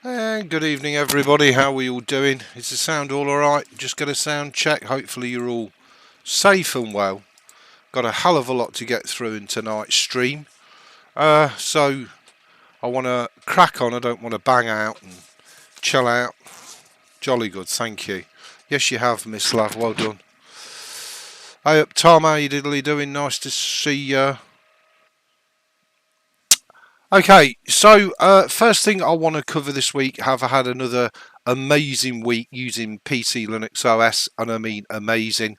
And good evening everybody, how are we all doing? Is the sound all alright? Just got a sound check, hopefully you're all safe and well. Got a hell of a lot to get through in tonight's stream. So I want to crack on, I don't want to bang out and chill out. Jolly good, thank you. Yes you have, Miss Love, well done. Hey up Tom, how you diddly doing? Nice to see you. Okay, so first thing I want to cover this week, have had another amazing week using PCLInuxOS, and I mean amazing.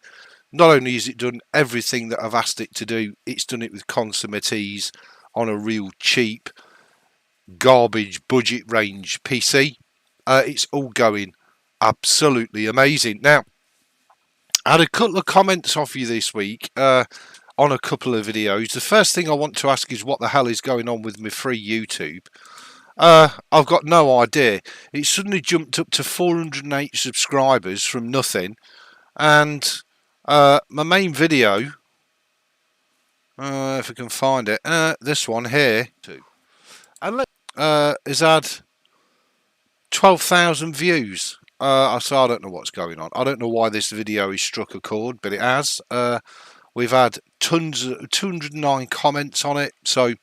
Not only has it done everything that I've asked it to do, it's done it with consummate ease on a real cheap, garbage budget range PC. It's all going absolutely amazing. Now, I had a couple of comments off you this week on a couple of videos. The first thing I want to ask is what the hell is going on with my free YouTube? I've got no idea. It suddenly jumped up to 408 subscribers from nothing, and my main video, if I can find it, this one here, has had 12,000 views. So I don't know what's going on. I don't know why this video has struck a chord, but it has. We've had 209 comments on it, so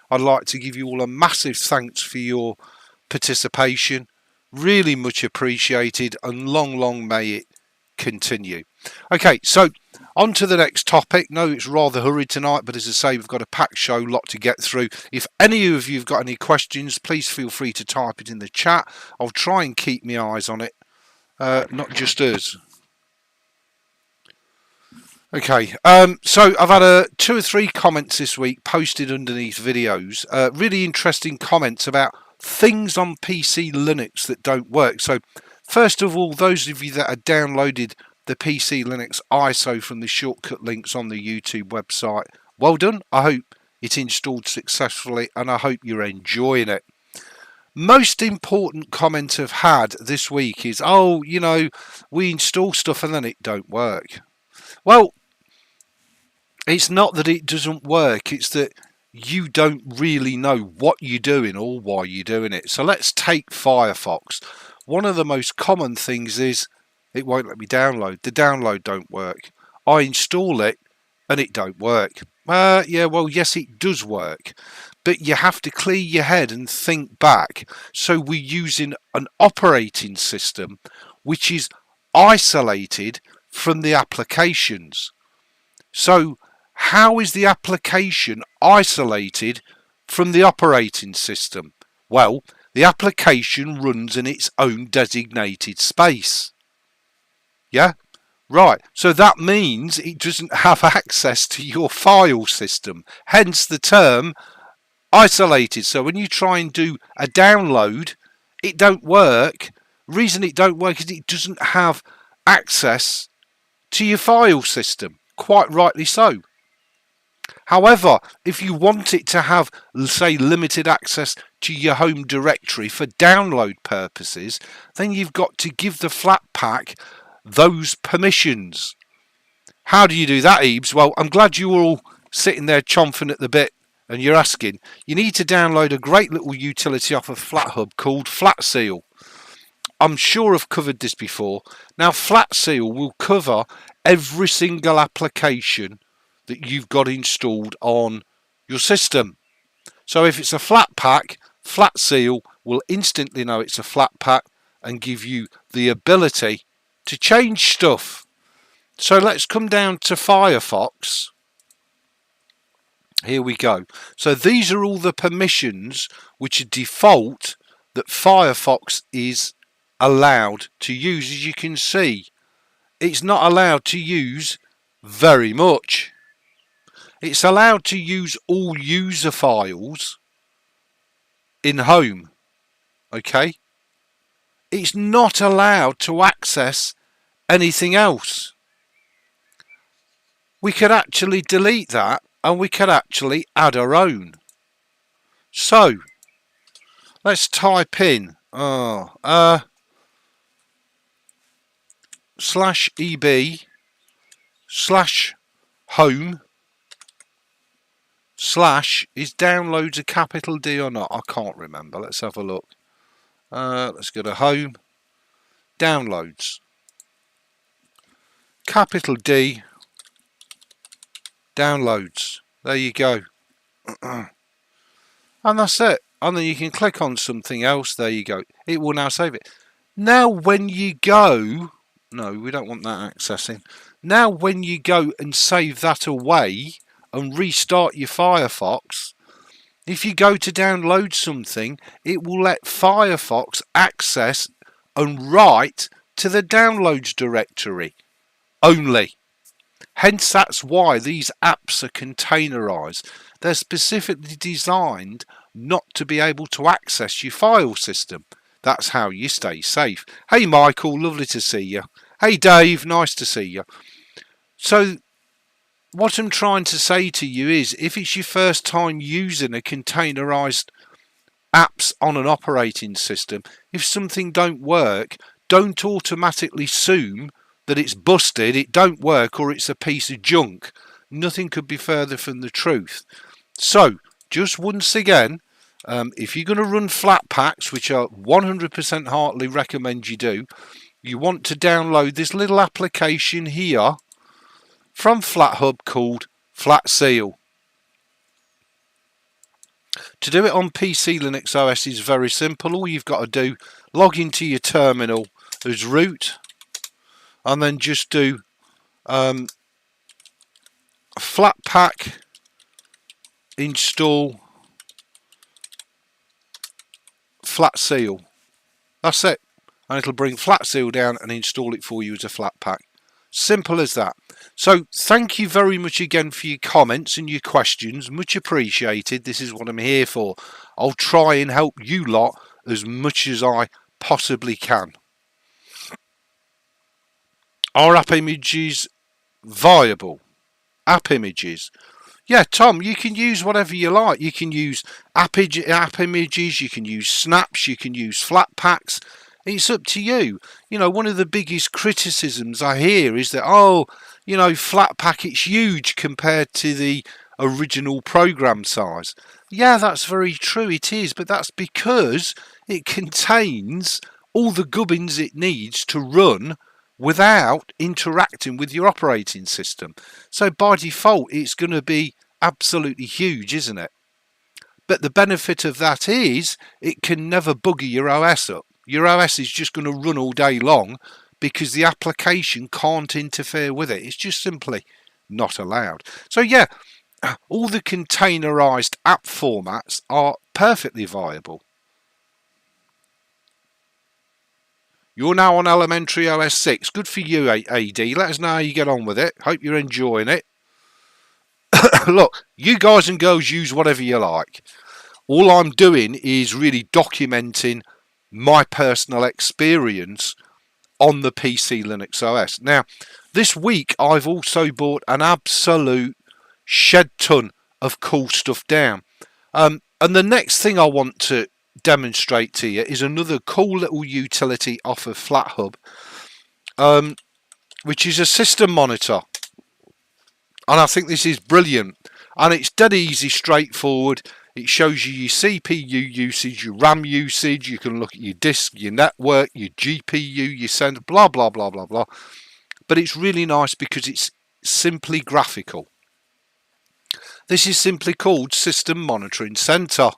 I'd like to give you all a massive thanks for your participation. Really much appreciated, and long may it continue. Okay, so on to the next topic. No, it's rather hurried tonight, but as I say, we've got a packed show, lot to get through. If any of you have got any questions, please feel free to type it in the chat. I'll try and keep my eyes on it, not just us. Okay, so I've had 2 or 3 comments this week posted underneath videos. Really interesting comments about things on PC Linux that don't work. So first of all, those of you that have downloaded the PC Linux ISO from the shortcut links on the YouTube website, well done. I hope it installed successfully and I hope you're enjoying it. Most important comment I've had this week is, oh, you know, we install stuff and then it don't work. Well, it's not that it doesn't work, it's that you don't really know what you're doing or why you're doing it. So let's take Firefox. One of the most common things is it won't let me download. The download don't work. I install it and it don't work. Yeah, well, yes, it does work. But you have to clear your head and think back. So we're using an operating system which is isolated from the applications. So how is the application isolated from the operating system? Well, the application runs in its own designated space. Yeah? Right. So that means it doesn't have access to your file system. Hence the term isolated. So when you try and do a download, it don't work. The reason it don't work is it doesn't have access to your file system. Quite rightly so. However, if you want it to have, say, limited access to your home directory for download purposes, then you've got to give the flatpak those permissions. How do you do that, Ebes? Well, I'm glad you're all sitting there chomping at the bit and you're asking. You need to download a great little utility off of FlatHub called FlatSeal. I'm sure I've covered this before. Now, FlatSeal will cover every single application that you've got installed on your system. So if it's a flatpak, FlatSeal will instantly know it's a flatpak and give you the ability to change stuff. So let's come down to Firefox. Here we go. So these are all the permissions which are default that Firefox is allowed to use. As you can see, it's not allowed to use very much. It's allowed to use all user files in home. Okay? It's not allowed to access anything else. We could actually delete that and we could actually add our own. So let's type in /eb/home/ is downloads a capital D or not? I can't remember. Let's have a look. Let's go to Home, Downloads, capital D, Downloads. There you go. And that's it. And then you can click on something else. There you go. It will now save it. Now when you go, no, we don't want that accessing. Now when you go and save that away and restart your Firefox, if you go to download something, it will let Firefox access and write to the downloads directory only. Hence, that's why these apps are containerized. They're specifically designed not to be able to access your file system. That's how you stay safe. Hey Michael, lovely to see you. Hey Dave, nice to see you. So what I'm trying to say to you is, if it's your first time using a containerized apps on an operating system, if something don't work, don't automatically assume that it's busted, it don't work, or it's a piece of junk. Nothing could be further from the truth. So just once again, if you're going to run flatpaks, which I 100% heartily recommend you do, you want to download this little application here from FlatHub called FlatSeal. To do it on PCLInuxOS is very simple. All you've got to do, log into your terminal as root, and then just do flatpak install FlatSeal. That's it. And it'll bring FlatSeal down and install it for you as a flatpak. Simple as that. So thank you very much again for your comments and your questions. Much appreciated. This is what I'm here for. I'll try and help you lot as much as I possibly can. Are app images viable? App images. Yeah, Tom, you can use whatever you like. You can use app images, you can use snaps, you can use flatpaks. It's up to you. You know, one of the biggest criticisms I hear is that, oh, you know, flatpak, it's huge compared to the original program size. Yeah, that's very true, it is, but that's because it contains all the gubbins it needs to run without interacting with your operating system. So by default, it's going to be absolutely huge, isn't it? But the benefit of that is it can never bugger your OS up. Your OS is just going to run all day long because the application can't interfere with it. It's just simply not allowed. So yeah, all the containerized app formats are perfectly viable. You're now on Elementary OS 6. Good for you, AD. Let us know how you get on with it. Hope you're enjoying it. Look, you guys and girls use whatever you like. All I'm doing is really documenting my personal experience on the PCLInuxOS. Now, this week I've also bought an absolute shed ton of cool stuff down. And the next thing I want to demonstrate to you is another cool little utility off of FlatHub, which is a system monitor. And I think this is brilliant. And it's dead easy, straightforward. It shows you your CPU usage, your RAM usage. You can look at your disk, your network, your GPU, your sender, blah, blah, blah, blah, blah. But it's really nice because it's simply graphical. This is simply called System Monitoring Center.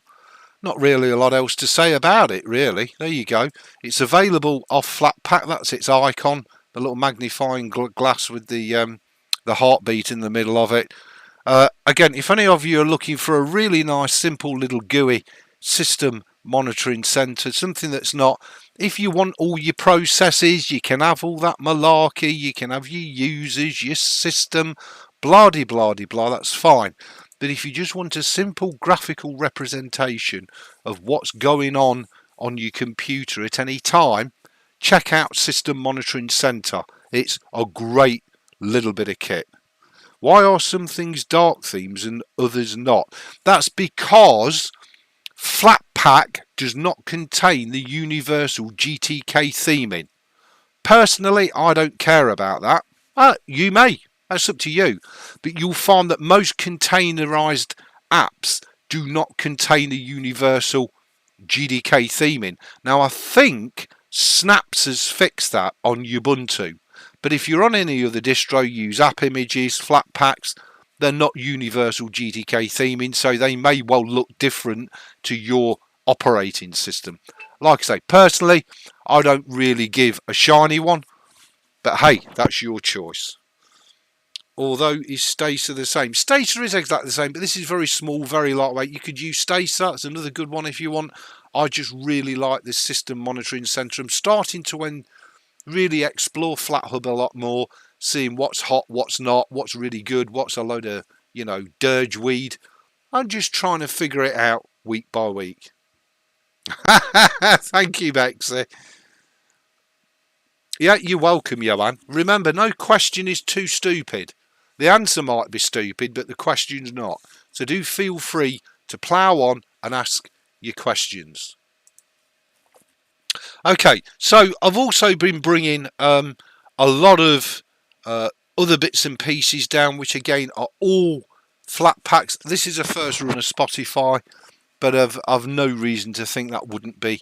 Not really a lot else to say about it, really. There you go. It's available off Flatpak. That's its icon. The little magnifying glass with the heartbeat in the middle of it. Again, if any of you are looking for a really nice, simple little GUI system monitoring center, something that's not, if you want all your processes, you can have all that malarkey, you can have your users, your system, blah de blah de blah, that's fine. But if you just want a simple graphical representation of what's going on your computer at any time, check out System Monitoring Center. It's a great little bit of kit. Why are some things dark themes and others not? That's because Flatpak does not contain the universal GTK theming. Personally, I don't care about that. You may. That's up to you. But you'll find that most containerized apps do not contain a universal GDK theming. Now I think Snaps has fixed that on Ubuntu, but if you're on any other distro, use app images, flatpaks, they're not universal GDK theming, so they may well look different to your operating system. Like I say, personally, I don't really give a shiny one, but hey, that's your choice. Although is Stacer the same? Stacer is exactly the same, but this is very small, very lightweight. You could use Stacer. It's another good one if you want. I just really like this system monitoring center. I'm starting to really explore FlatHub a lot more, seeing what's hot, what's not, what's really good, what's a load of, dirge weed. I'm just trying to figure it out week by week. Thank you, Bexy. Yeah, you're welcome, Johan. Remember, no question is too stupid. The answer might be stupid, but the question's not. So do feel free to plough on and ask your questions. Okay, so I've also been bringing a lot of other bits and pieces down, which again are all flatpaks. This is a first run of Spotify, but I've no reason to think that wouldn't be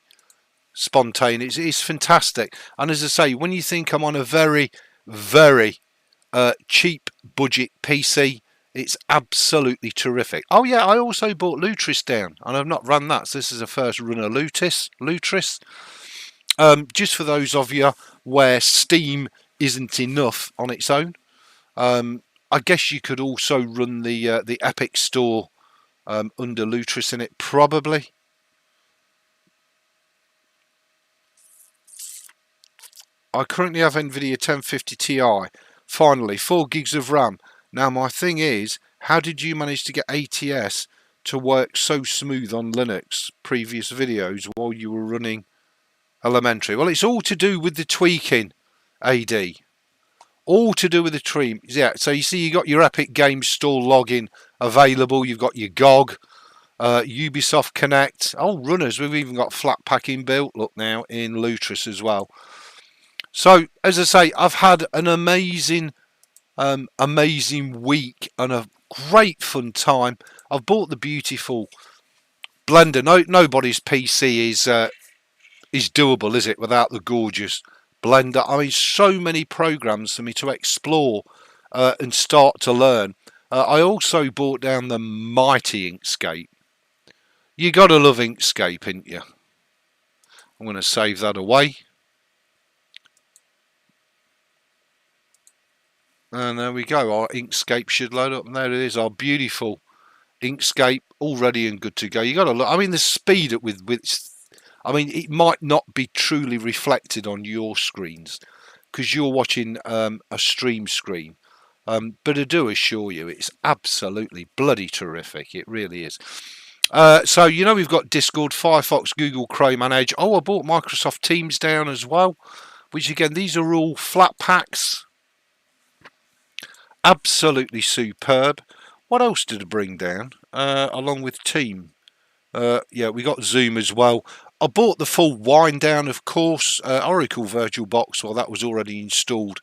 spontaneous. It's fantastic. And as I say, when you think I'm on a very, very cheap budget PC, it's absolutely terrific. Oh yeah, I also bought Lutris down, and I've not run that, so this is a first run of Lutris. Just for those of you where Steam isn't enough on its own, I guess you could also run the Epic Store under Lutris in it, probably. I currently have NVIDIA 1050 Ti. Finally, 4 gigs of RAM. Now my thing is, how did you manage to get ATS to work so smooth on Linux previous videos while you were running Elementary? Well, it's all to do with the tweaking, AD. All to do with the tweak. Yeah, so you see you got your Epic Games Store login available. You've got your GOG, Ubisoft Connect. Oh, runners. We've even got flatpak built, look now, in Lutris as well. So, as I say, I've had an amazing week and a great fun time. I've bought the beautiful Blender. Nobody's PC is doable, is it, without the gorgeous Blender? I mean, so many programs for me to explore and start to learn. I also bought down the mighty Inkscape. You gotta love Inkscape, ain't you? I'm going to save that away. And there we go, our Inkscape should load up, and there it is, our beautiful Inkscape, all ready and good to go. You got to look, I mean, the speed with which, I mean, it might not be truly reflected on your screens because you're watching a stream screen, but I do assure you it's absolutely bloody terrific. It really is. So we've got Discord, Firefox, Google Chrome and Edge. Oh, I bought Microsoft Teams down as well, which again, these are all flatpaks. Absolutely superb. What else did I bring down along with Team? Yeah, we got Zoom as well. I bought the full wind down, of course, Oracle VirtualBox. Well, that was already installed,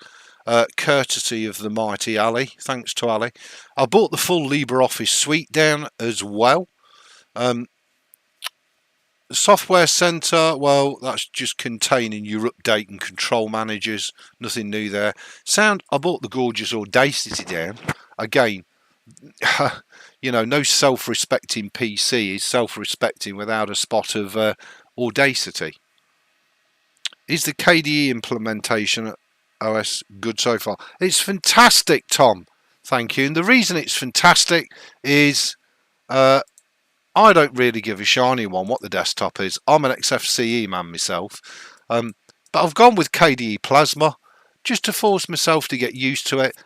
courtesy of the mighty Ali. Thanks to Ali. I bought the full LibreOffice suite down as well. The Software Center, well, that's just containing your update and control managers. Nothing new there. Sound, I bought the gorgeous Audacity down. Again, no self-respecting PC is self-respecting without a spot of Audacity. Is the KDE implementation OS good so far? It's fantastic, Tom. Thank you. And the reason it's fantastic is I don't really give a shiny one what the desktop is. I'm an XFCE man myself. But I've gone with KDE Plasma just to force myself to get used to it.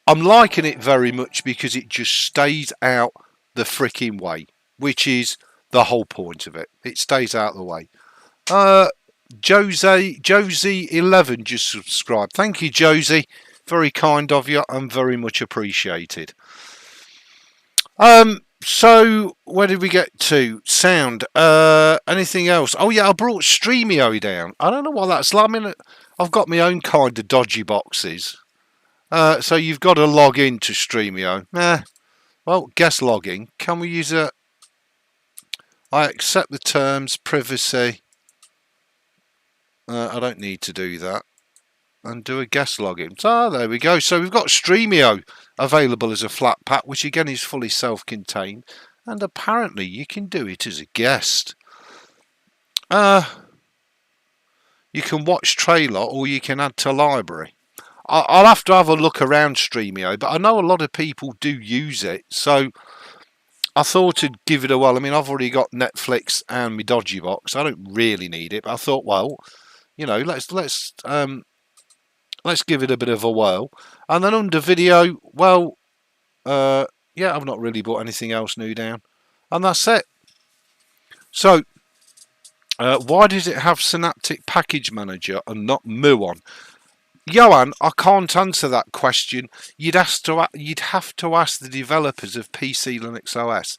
I'm liking it very much because it just stays out the freaking way, which is the whole point of it. It stays out of the way. Josie11 just subscribed. Thank you, Josie. Very kind of you and very much appreciated. So where did we get to? Sound. Anything else? Oh yeah, I brought Streamio down. I don't know what that's like. I mean, I've got my own kind of dodgy boxes. So you've got to log into Streamio. Well, guest logging. Can we use a... I accept the terms, privacy. I don't need to do that. And do a guest login. So there we go. So we've got Streamio available as a flatpak, which again is fully self-contained. And apparently you can do it as a guest. You can watch trailer or you can add to library. I'll have to have a look around Streamio, but I know a lot of people do use it. So I thought I'd give it a whirl. I mean, I've already got Netflix and my Dodgy Box. I don't really need it, but I thought, well, you know, let's give it a bit of a whirl. And then under video, well, yeah, I've not really bought anything else new down, and that's it. So, why does it have Synaptic Package Manager and not Muon? Johan, I can't answer that question. You'd have to ask the developers of PCLInuxOS.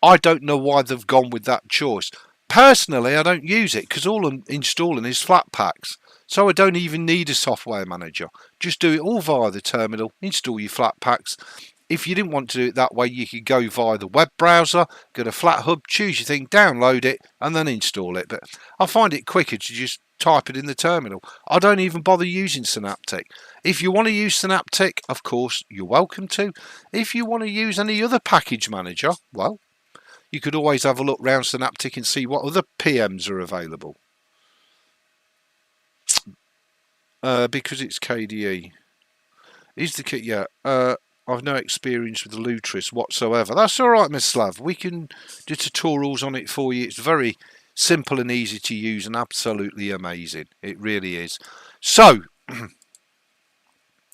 I don't know why they've gone with that choice. Personally, I don't use it because all I'm installing is flatpaks. So I don't even need a software manager. Just do it all via the terminal, install your flatpaks. If you didn't want to do it that way, you could go via the web browser, go to FlatHub, choose your thing, download it, and then install it. But I find it quicker to just type it in the terminal. I don't even bother using Synaptic. If you want to use Synaptic, of course, you're welcome to. If you want to use any other package manager, well, you could always have a look around Synaptic and see what other PMs are available. Because it's KDE. Is the kit? Yeah. I've no experience with the Lutris whatsoever. That's all right, Miss Slav. We can do tutorials on it for you. It's very simple and easy to use and absolutely amazing. It really is. So,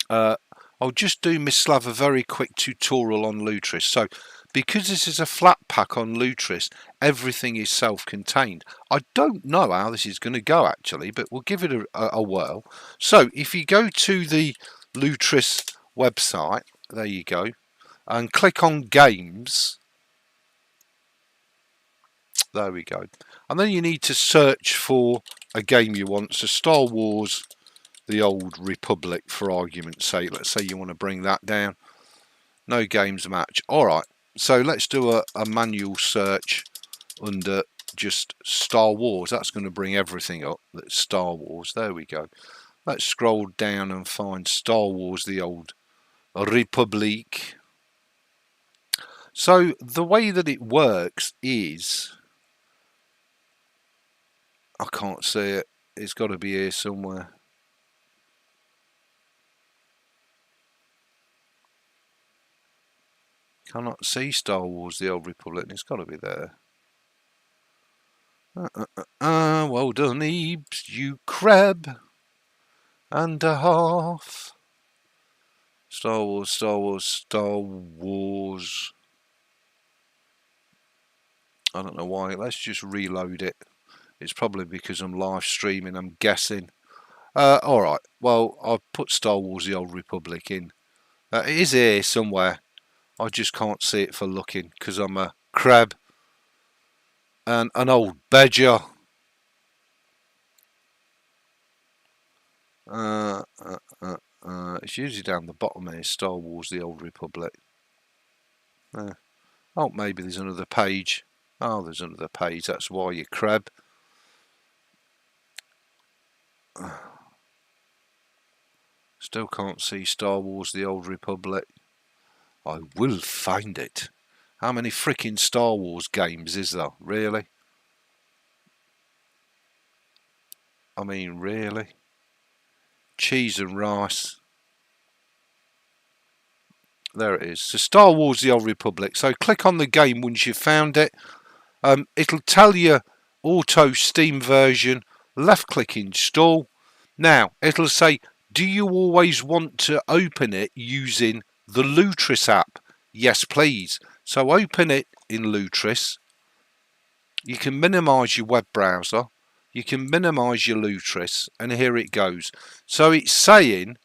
I'll just do Miss Slav a very quick tutorial on Lutris. So, because this is a flatpak on Lutris, everything is self-contained. I don't know how this is going to go actually, but we'll give it a whirl. So, if you go to the Lutris website, there you go, and click on games. There we go. And then you need to search for a game you want. So Star Wars, the Old Republic, for argument's sake. Let's say you want to bring that down. No games match. All right. So let's do a manual search under just Star Wars. That's going to bring everything up. That's Star Wars. There we go. Let's scroll down and find Star Wars, the Old Republic. So the way that it works is, I can't see it. It's got to be here somewhere. Cannot see Star Wars, the Old Republic. It's got to be there. Well done, Ebs, you crab and a half. Star Wars, Star Wars, Star Wars. I don't know why. Let's just reload it. It's probably because I'm live streaming, I'm guessing. Alright, well, I've put Star Wars The Old Republic in. It is here somewhere. I just can't see it for looking because I'm a crab and an old badger. It's usually down the bottom here, Star Wars The Old Republic. Oh, maybe there's another page. Oh, there's another page, that's why, you crab. Still can't see Star Wars The Old Republic. I will find it. How many freaking Star Wars games is there? Really? I mean, really? Cheese and rice. There it is. So Star Wars The Old Republic. So click on the game once you've found it. It'll tell you auto Steam version. Left click install. Now it'll say, do you always want to open it using the Lutris app? Yes, please. So open it in Lutris. You can minimize your web browser. You can minimize your Lutris, and here it goes. So it's saying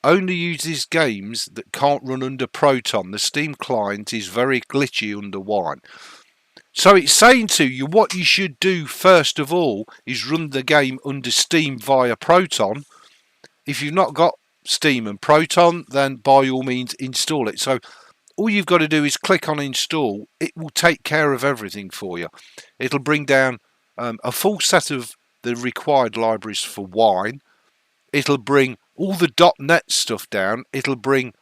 only uses games that can't run under Proton. The Steam client is very glitchy under Wine. So it's saying to you what you should do first of all is run the game under Steam via Proton. If you've not got Steam and Proton, then by all means install it. So all you've got to do is click on install. It will take care of everything for you. It'll bring down a full set of the required libraries for Wine. It'll bring all the .NET stuff down. It'll bring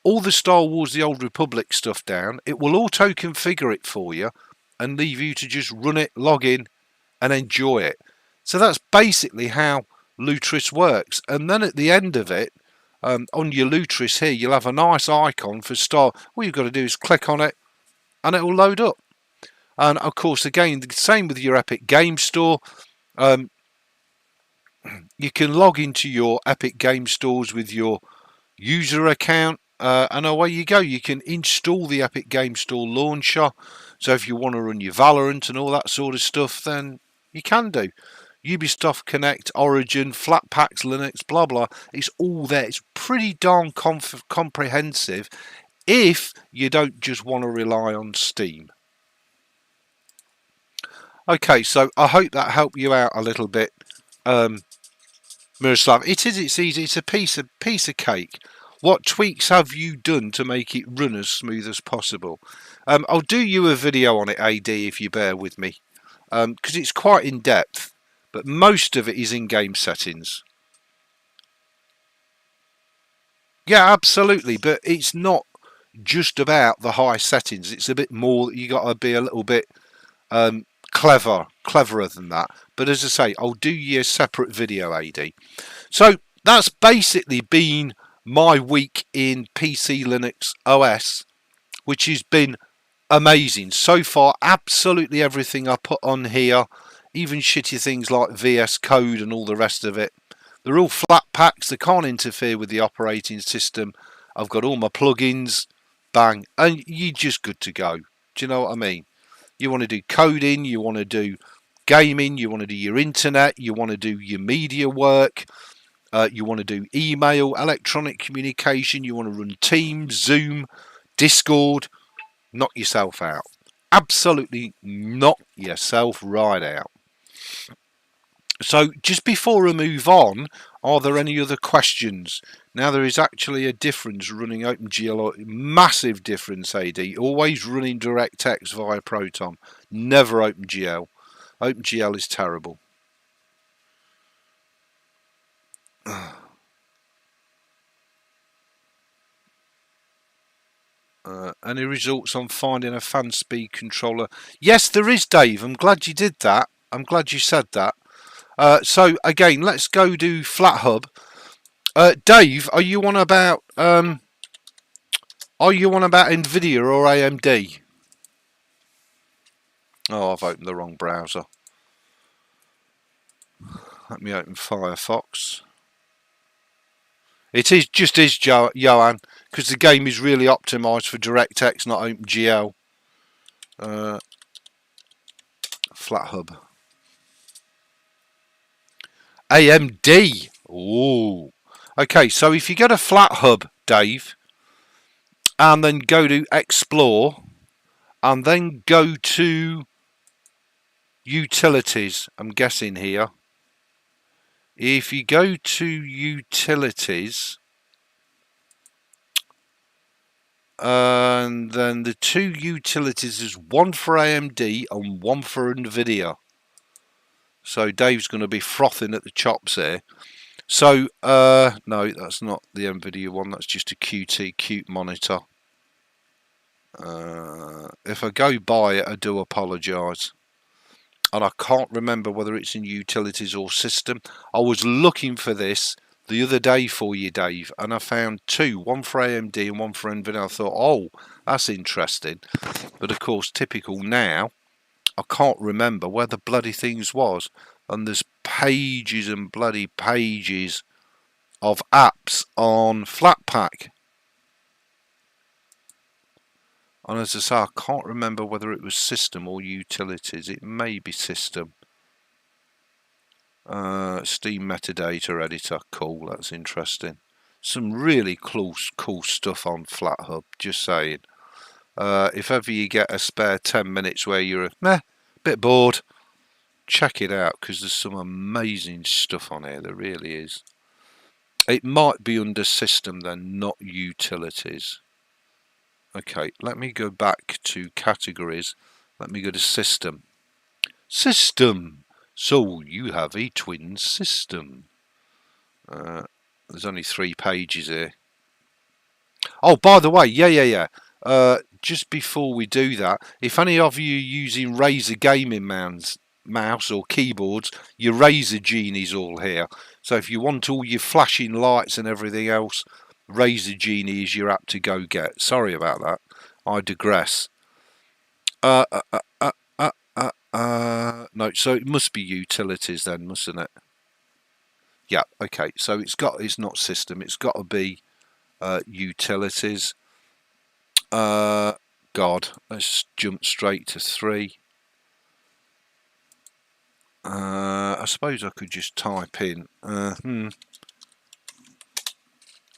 all the Star Wars The Old Republic stuff down. It will auto configure it for you and leave you to just run it, log in and enjoy it. So that's basically how Lutris works. And then at the end of it, on your Lutris here, you'll have a nice icon for Star. All you've got to do is click on it and it will load up. And of course, again, the same with your Epic Game Store. You can log into your Epic Game Stores with your user account, and away you go. You can install the Epic Game Store launcher. So if you want to run your Valorant and all that sort of stuff, then you can do. Ubisoft Connect, Origin, Flatpak, Linux, blah blah. It's all there. It's pretty darn comprehensive if you don't just want to rely on Steam. Okay, so I hope that helped you out a little bit, Miroslav. It's easy. It's a piece of cake. What tweaks have you done to make it run as smooth as possible? I'll do you a video on it, AD, if you bear with me, because it's quite in depth, but most of it is in game settings. Yeah, absolutely, but it's not just about the high settings. It's a bit more. You got to be a little bit cleverer than that. But as I say, I'll do you a separate video, AD. So that's basically been my week in PCLInuxOS, which has been amazing so far. Absolutely everything I put on here, even shitty things like VS Code and all the rest of it, they're all flat packs. They can't interfere with the operating system. I've got all my plugins, bang, and you're just good to go. Do you know what I mean? You want to do coding, you want to do gaming, you want to do your internet, you want to do your media work, you want to do email, electronic communication, you want to run Teams, Zoom, Discord. Knock yourself out. Absolutely knock yourself right out. So just before I move on, are there any other questions? Now there is actually a difference running OpenGL, massive difference, AD. Always running DirectX via Proton, never OpenGL. OpenGL is terrible. Any results on finding a fan speed controller? Yes, there is, Dave. I'm glad you did that. I'm glad you said that. So again, let's go do FlatHub. Dave, are you on about Nvidia or AMD? Oh, I've opened the wrong browser. Let me open Firefox. It is Johan, because the game is really optimised for DirectX, not OpenGL. FlatHub. AMD. Ooh. Okay, so if you go to FlatHub, Dave, and then go to Explore, and then go to Utilities, I'm guessing here. If you go to Utilities, and then the two utilities is one for AMD and one for Nvidia. So Dave's going to be frothing at the chops here. So no, that's not the Nvidia one. That's just a Qt monitor. If I go by it, I do apologise. And I can't remember whether it's in Utilities or System. I was looking for this the other day for you, Dave, and I found two, one for AMD and one for Nvidia. I thought, oh, that's interesting. But of course, typical now, I can't remember where the bloody things was. And there's pages and bloody pages of apps on Flatpak. And as I say, I can't remember whether it was System or Utilities. It may be System. Steam metadata editor. Cool, that's interesting. Some really cool stuff on FlatHub, just saying. If ever you get a spare 10 minutes where you're a bit bored, check it out, because there's some amazing stuff on here. There really is. It might be under System then, not Utilities. Okay, let me go back to categories. Let me go to system. System. So you have a twin system. There's only 3 pages here. Oh, by the way, yeah. Just before we do that, if any of you are using Razer gaming mouse or keyboards, your Razer Genie's all here. So if you want all your flashing lights and everything else, Razer Genie is your app to go get. Sorry about that. I digress. No, so it must be utilities then, mustn't it? Yeah, okay. So it's not system. It's got to be utilities. God, let's jump straight to 3. I suppose I could just type in.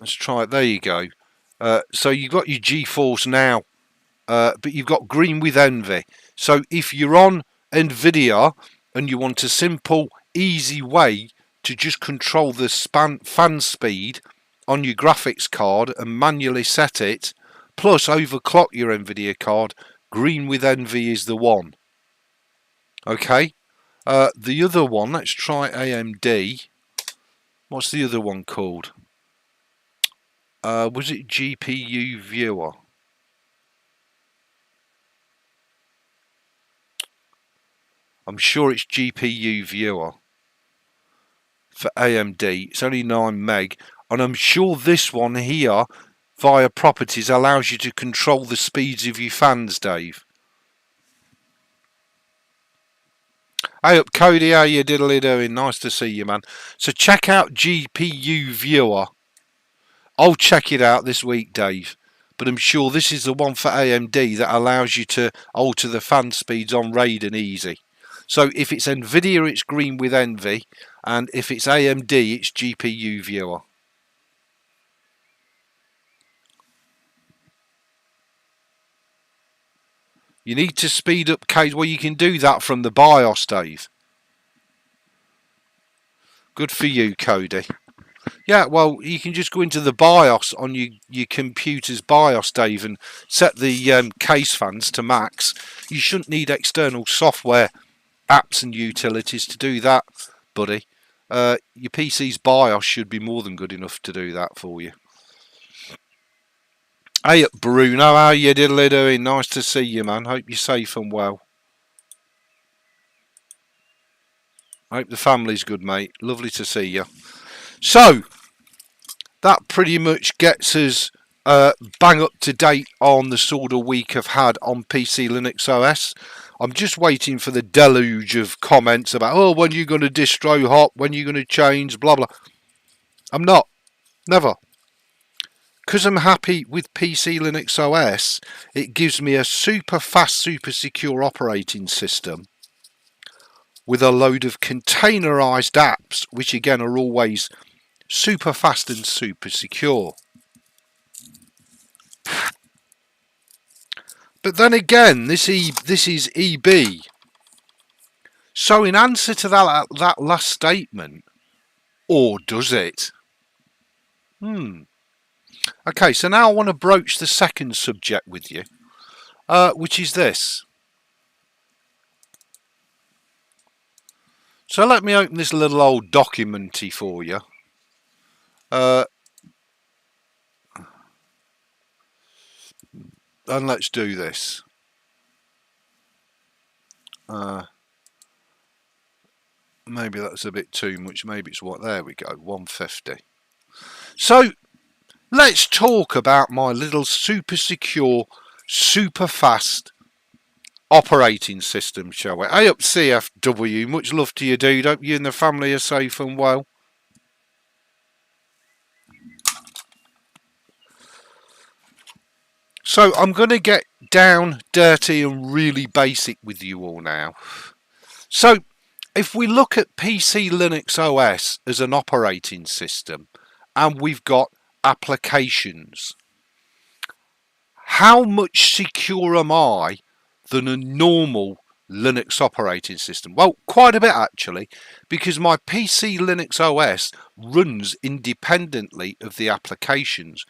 Let's try it. There you go. So you've got your GeForce Now, but you've got green with envy. So if you're on NVIDIA and you want a simple, easy way to just control the fan speed on your graphics card and manually set it, plus overclock your NVIDIA card, green with envy is the one. Okay. The other one, let's try AMD. What's the other one called? Was it GPU Viewer? I'm sure it's GPU Viewer for AMD. It's only 9 meg, and I'm sure this one here via properties allows you to control the speeds of your fans, Dave. Hey up Cody, how you diddly doing? Nice to see you, man. So check out GPU Viewer. I'll check it out this week, Dave. But I'm sure this is the one for AMD that allows you to alter the fan speeds on Raiden easy. So if it's NVIDIA, it's green with envy. And if it's AMD, it's GPU Viewer. You need to speed up case. Well, you can do that from the BIOS, Dave. Good for you, Cody. Yeah, well, you can just go into the BIOS on your computer's BIOS, Dave, and set the case fans to max. You shouldn't need external software, apps and utilities to do that, buddy. Your PC's BIOS should be more than good enough to do that for you. Hey, Bruno, how you diddly doing? Nice to see you, man. Hope you're safe and well. Hope the family's good, mate. Lovely to see you. So, that pretty much gets us bang up to date on the sort of week I've had on PCLInuxOS. I'm just waiting for the deluge of comments about, oh, when are you going to distro hop, when are you going to change, blah, blah. I'm not. Never. Because I'm happy with PCLInuxOS, it gives me a super fast, super secure operating system with a load of containerized apps, which again are always super fast and super secure. But then again, this is EB. So in answer to that last statement, or does it? Okay, so now I want to broach the second subject with you, which is this. So let me open this little old documenty for you. And let's do this. Maybe that's a bit too much. Maybe it's what? There we go, 150. So let's talk about my little super secure, super fast operating system, shall we? Hey up CFW, much love to you, dude. Hope you and the family are safe and well. So I'm going to get down, dirty and really basic with you all now. So if we look at PCLInuxOS as an operating system and we've got applications, how much secure am I than a normal Linux operating system? Well, quite a bit actually, because my PCLInuxOS runs independently of the applications.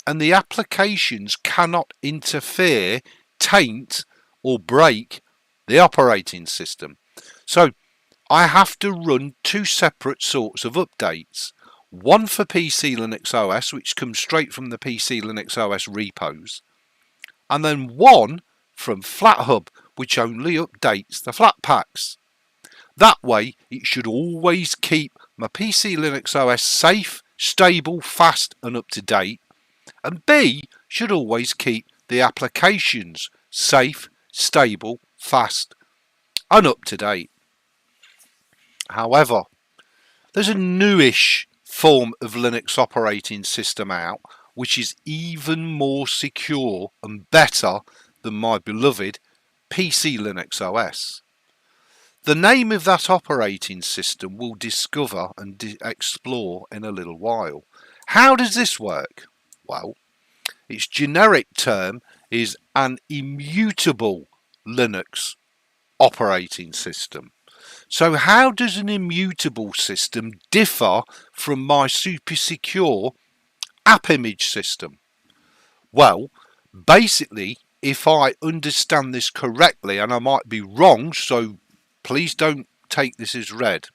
and the applications cannot interfere, taint or break the operating system. So I have to run two separate sorts of updates. One for PCLInuxOS, which comes straight from the PCLInuxOS repos, and then one from FlatHub, which only updates the flatpaks. That way it should always keep my PCLInuxOS safe, stable, fast and up to date, and B should always keep the applications safe, stable, fast and up to date. However, there's a newish form of Linux operating system out which is even more secure and better than my beloved PCLInuxOS. The name of that operating system we'll discover and explore in a little while. How does this work? Well, its generic term is an Immutable Linux operating system. So how does an immutable system differ from my super secure app image system? Well, basically, if I understand this correctly, and I might be wrong, so please don't take this as read,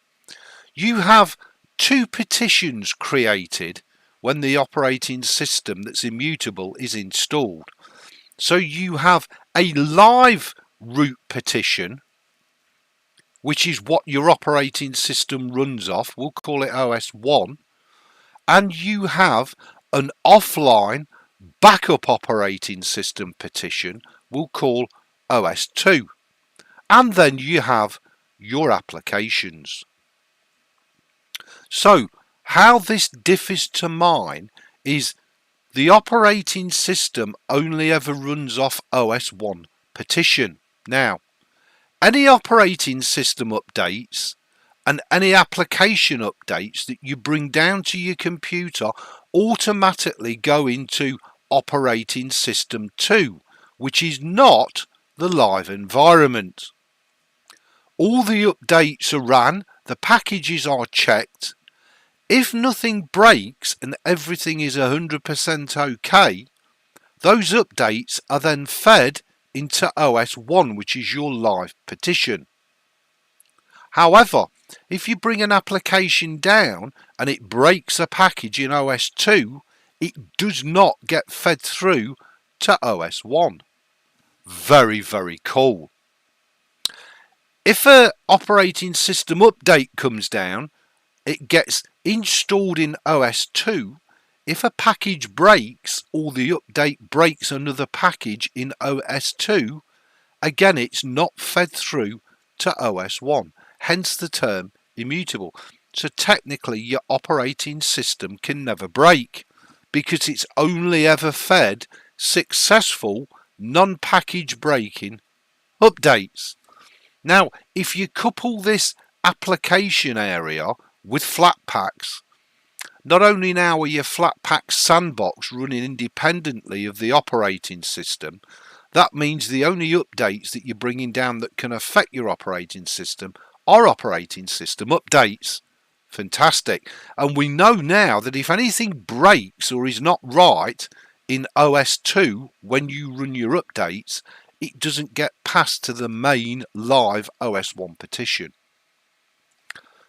you have two partitions created when the operating system that's immutable is installed. So you have a live root partition, which is what your operating system runs off, we'll call it OS1, and you have an offline backup operating system partition we'll call OS2, and then you have your applications. So how this differs to mine is the operating system only ever runs off OS1 partition. Now, any operating system updates and any application updates that you bring down to your computer automatically go into operating system 2, which is not the live environment. All the updates are ran, the packages are checked. If nothing breaks and everything is 100% okay, those updates are then fed into OS1, which is your live partition. However, if you bring an application down and it breaks a package in OS2, it does not get fed through to OS1. Very, very cool. If an operating system update comes down, it gets installed in OS2. If a package breaks or the update breaks another package in OS2, again it's not fed through to OS1, hence the term immutable. So technically your operating system can never break because it's only ever fed successful non-package breaking updates. Now, if you couple this application area with flatpaks, not only now are your flatpak sandbox running independently of the operating system, that means the only updates that you're bringing down that can affect your operating system are operating system updates. Fantastic. And we know now that if anything breaks or is not right in OS2 when you run your updates, it doesn't get passed to the main live OS1 partition.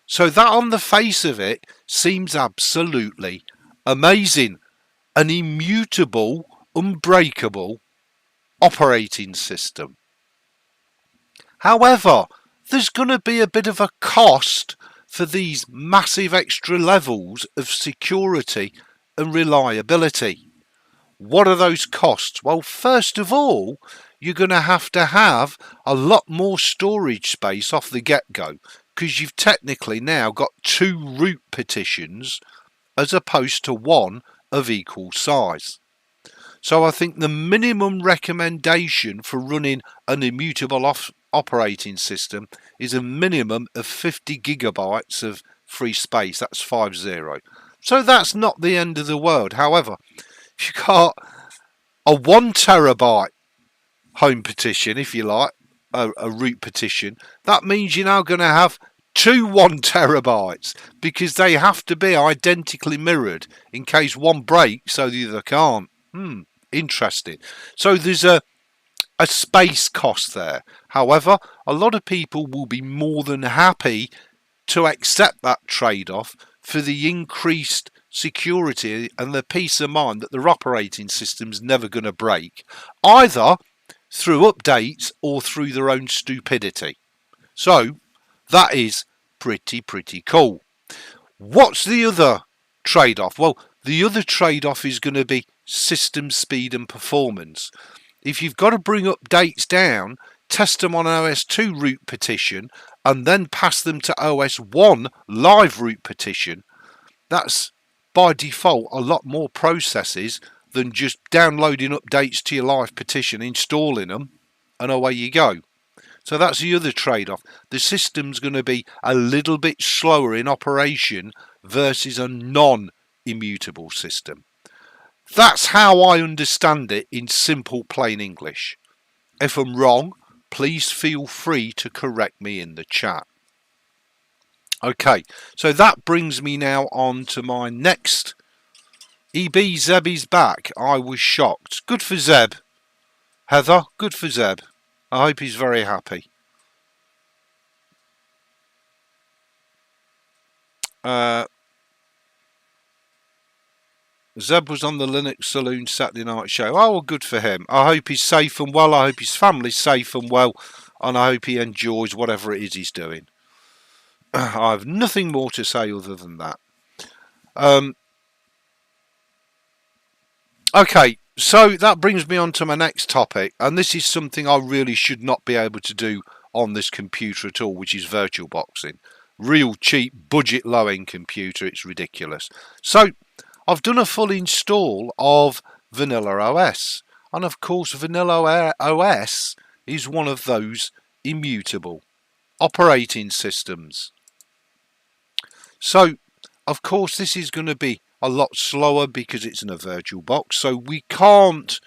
So that on the face of it seems absolutely amazing. An immutable, unbreakable operating system. However, there's going to be a bit of a cost for these massive extra levels of security and reliability. What are those costs? Well, first of all, you're going to have a lot more storage space off the get-go, because you've technically now got two root partitions as opposed to one of equal size. So I think the minimum recommendation for running an immutable operating system is a minimum of 50 gigabytes of free space. That's 50. So that's not the end of the world. However, if you've got a 1 terabyte home partition, if you like, a root partition, that means you're now going to have two 1 terabytes because they have to be identically mirrored in case one breaks so the other can't. Interesting. So there's a space cost there. However, a lot of people will be more than happy to accept that trade-off for the increased security and the peace of mind that their operating system's never going to break, either through updates or through their own stupidity. So that is pretty cool. What's the other trade-off? Well, the other trade-off is going to be system speed and performance. If you've got to bring updates down, test them on OS 2 root partition and then pass them to OS 1 live root partition, that's by default a lot more processes than just downloading updates to your live partition, installing them, and away you go. So that's the other trade-off. The system's going to be a little bit slower in operation versus a non-immutable system. That's how I understand it in simple plain English. If I'm wrong, please feel free to correct me in the chat. Okay, so that brings me now on to my next. Zeb is back. I was shocked. Good for Zeb. Heather, good for Zeb. I hope he's very happy. Zeb was on the Linux Saloon Saturday night show. Oh, well, good for him. I hope he's safe and well. I hope his family's safe and well. And I hope he enjoys whatever it is he's doing. I have nothing more to say other than that. Okay, so that brings me on to my next topic. And this is something I really should not be able to do on this computer at all, which is VirtualBoxing. Real cheap, budget low-end computer. It's ridiculous. So I've done a full install of Vanilla OS. And of course, Vanilla OS is one of those immutable operating systems. So, of course, this is going to be a lot slower because it's in a VirtualBox. So we can't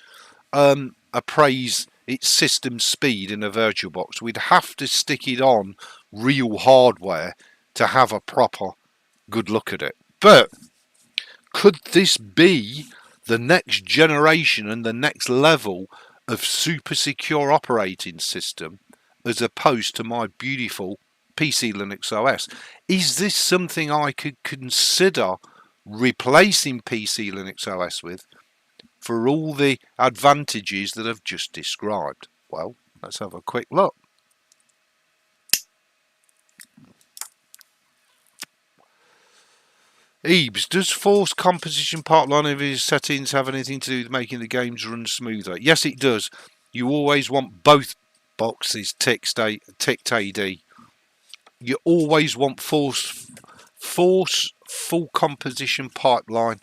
appraise its system speed in a VirtualBox. We'd have to stick it on real hardware to have a proper good look at it. But could this be the next generation and the next level of super secure operating system as opposed to my beautiful PCLInuxOS? Is this something I could consider replacing PCLInuxOS with for all the advantages that I've just described? Well, let's have a quick look. Ebes, does force composition pipeline of his settings have anything to do with making the games run smoother? Yes, it does. You always want both boxes ticked AD. You always want force full composition pipeline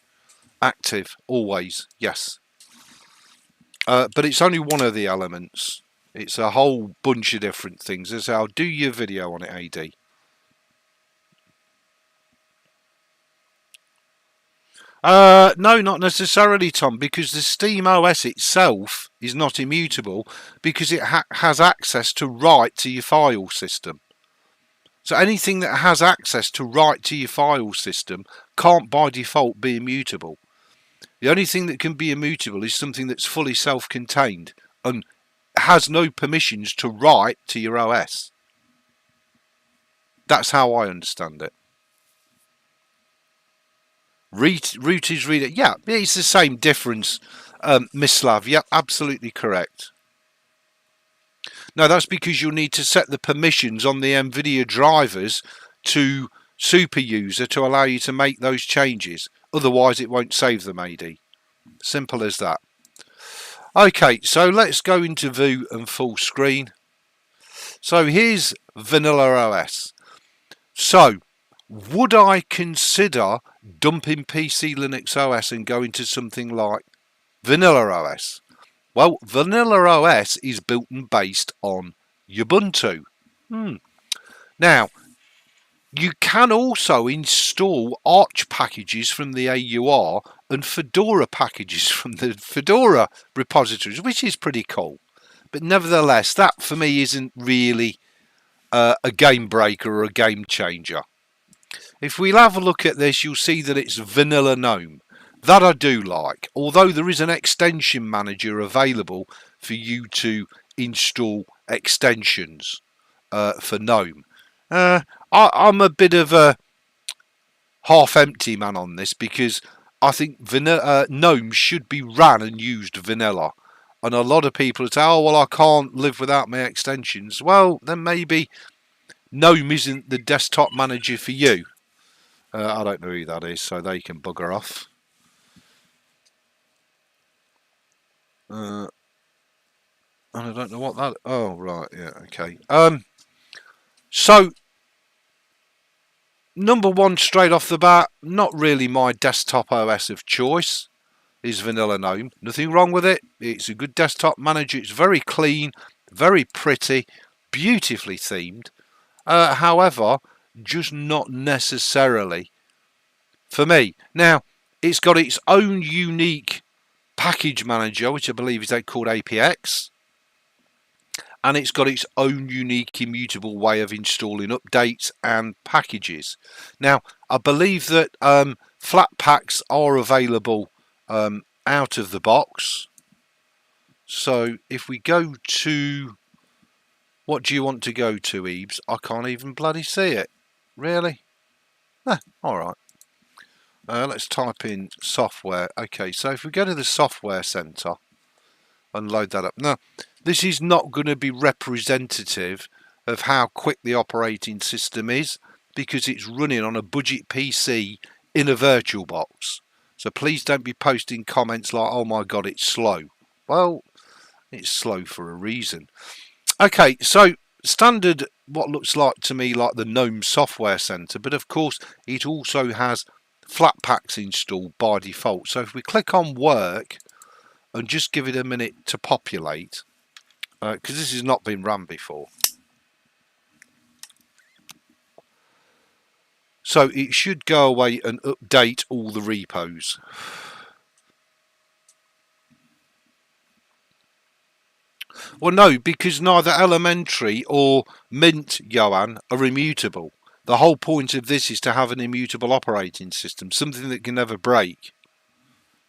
active. Always, yes. But it's only one of the elements. It's a whole bunch of different things. As I'll do your video on it, AD. No, not necessarily, Tom, because the Steam OS itself is not immutable because it has access to write to your file system. So anything that has access to write to your file system can't by default be immutable. The only thing that can be immutable is something that's fully self-contained and has no permissions to write to your OS. That's how I understand it. Root is reader. Yeah, it's the same difference, Mislav. Yeah, absolutely correct. No, that's because you'll need to set the permissions on the NVIDIA drivers to super user to allow you to make those changes. Otherwise, it won't save them, AD. Simple as that. Okay, so let's go into view and full screen. So here's Vanilla OS. So, would I consider dumping PCLInuxOS and going to something like Vanilla OS? Well, Vanilla OS is built and based on Ubuntu. Now, you can also install Arch packages from the AUR and Fedora packages from the Fedora repositories, which is pretty cool. But nevertheless, that for me isn't really a game breaker or a game changer. If we'll have a look at this, you'll see that it's Vanilla GNOME. That I do like, although there is an extension manager available for you to install extensions for GNOME. I'm a bit of a half-empty man on this because I think GNOME should be ran and used vanilla. And a lot of people say, oh, well, I can't live without my extensions. Well, then maybe GNOME isn't the desktop manager for you. I don't know who that is, so they can bugger off. And I don't know what that... Oh, right, yeah, okay. So, number one, straight off the bat, not really my desktop OS of choice, is Vanilla GNOME. Nothing wrong with it. It's a good desktop manager. It's very clean, very pretty, beautifully themed. However, just not necessarily for me. Now, it's got its own unique package manager, which I believe is called APX, and it's got its own unique immutable way of installing updates and packages. Now, I believe that flatpaks are available out of the box. So if we go to, what do you want to go to, Ebes? I can't even bloody see it. Really? Alright. Let's type in software. Okay, so if we go to the software center and load that up. Now, this is not going to be representative of how quick the operating system is because it's running on a budget PC in a VirtualBox. So please don't be posting comments like, oh my god, it's slow. Well, it's slow for a reason. Okay, so standard, what looks like to me like the GNOME Software Center, but of course it also has flatpaks installed by default. So if we click on work and just give it a minute to populate, because this has not been run before. So it should go away and update all the repos. Well, no, because neither Elementary or Mint, Johan, are immutable. The whole point of this is to have an immutable operating system, something that can never break.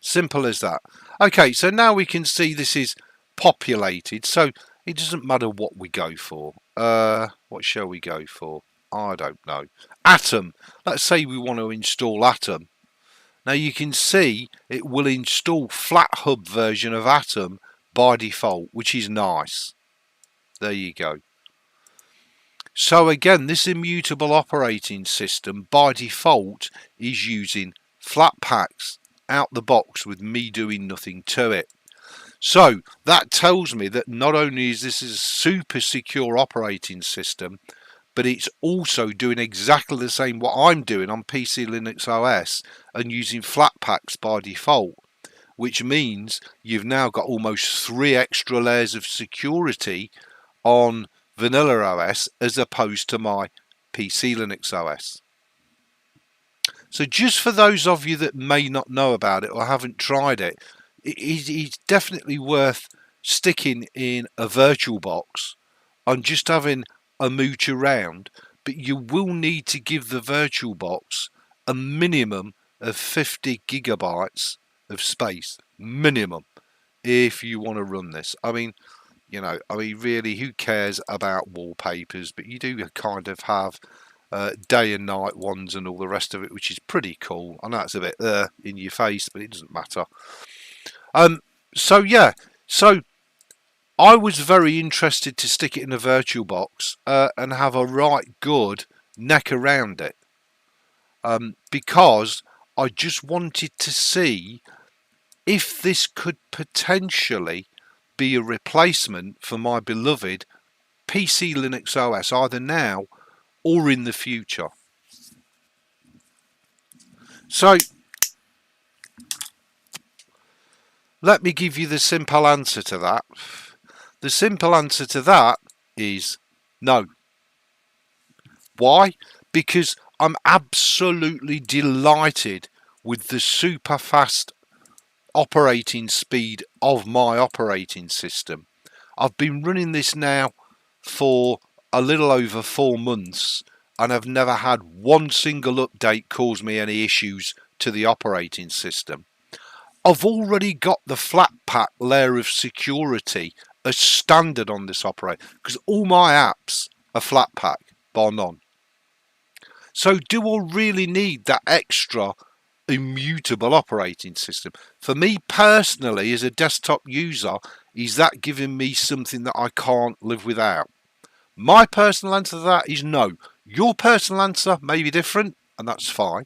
Simple as that. Okay, so now we can see this is populated, so it doesn't matter what we go for. What shall we go for? I don't know. Atom. Let's say we want to install Atom. Now you can see it will install FlatHub version of Atom by default, which is nice. There you go. So again, this immutable operating system by default is using flatpaks out the box with me doing nothing to it. So that tells me that not only is this a super secure operating system, but it's also doing exactly the same what I'm doing on PCLInuxOS and using flatpaks by default, which means you've now got almost 3 extra layers of security on Vanilla OS as opposed to my PCLInuxOS. So just for those of you that may not know about it or haven't tried it, it's definitely worth sticking in a VirtualBox and just having a mooch around, but you will need to give the VirtualBox a minimum of 50 gigabytes of space, minimum, if you want to run this. I mean, you know, really, who cares about wallpapers? But you do kind of have day and night ones and all the rest of it, which is pretty cool. I know it's a bit in your face, but it doesn't matter. So yeah, so I was very interested to stick it in a VirtualBox and have a right good neck around it, because I just wanted to see if this could potentially be a replacement for my beloved PCLInuxOS, either now or in the future. So let me give you the simple answer to that. The simple answer to that is no. Why? Because I'm absolutely delighted with the super fast operating speed of my operating system. I've been running this now for a little over 4 months and I've never had one single update cause me any issues to the operating system. I've already got the flatpak layer of security as standard on this operator because all my apps are flatpak, bar none. So do I really need that extra immutable operating system? For me personally, as a desktop user, is that giving me something that I can't live without? My personal answer to that is no. Your personal answer may be different, and that's fine.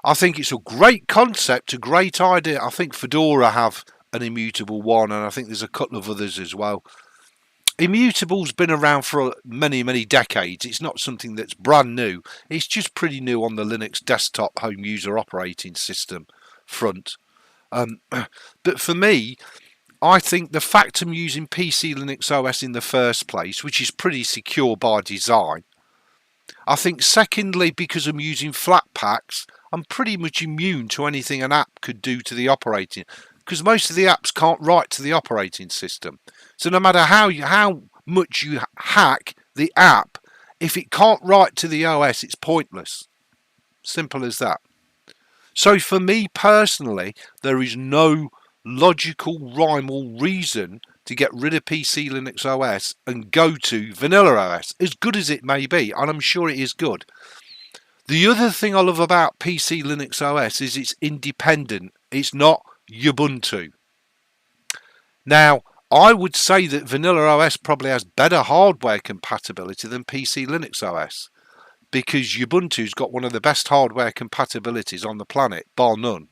I think it's a great concept, a great idea. I think Fedora have an immutable one, and I think there's a couple of others as well. Immutable's been around for many decades. It's not something that's brand new. It's just pretty new on the Linux desktop home user operating system front. But for me, I think the fact I'm using PCLInuxOS in the first place, which is pretty secure by design. I think secondly, because I'm using flatpaks, I'm pretty much immune to anything an app could do to the operating, because most of the apps can't write to the operating system. So no matter how much you hack the app, if it can't write to the OS, it's pointless. Simple as that. So for me personally, there is no logical rhyme or reason to get rid of PCLInuxOS and go to Vanilla OS, as good as it may be, and I'm sure it is good. The other thing I love about PCLInuxOS is it's independent. It's not Ubuntu. Now, I would say that Vanilla OS probably has better hardware compatibility than PCLInuxOS, because Ubuntu's got one of the best hardware compatibilities on the planet, bar none.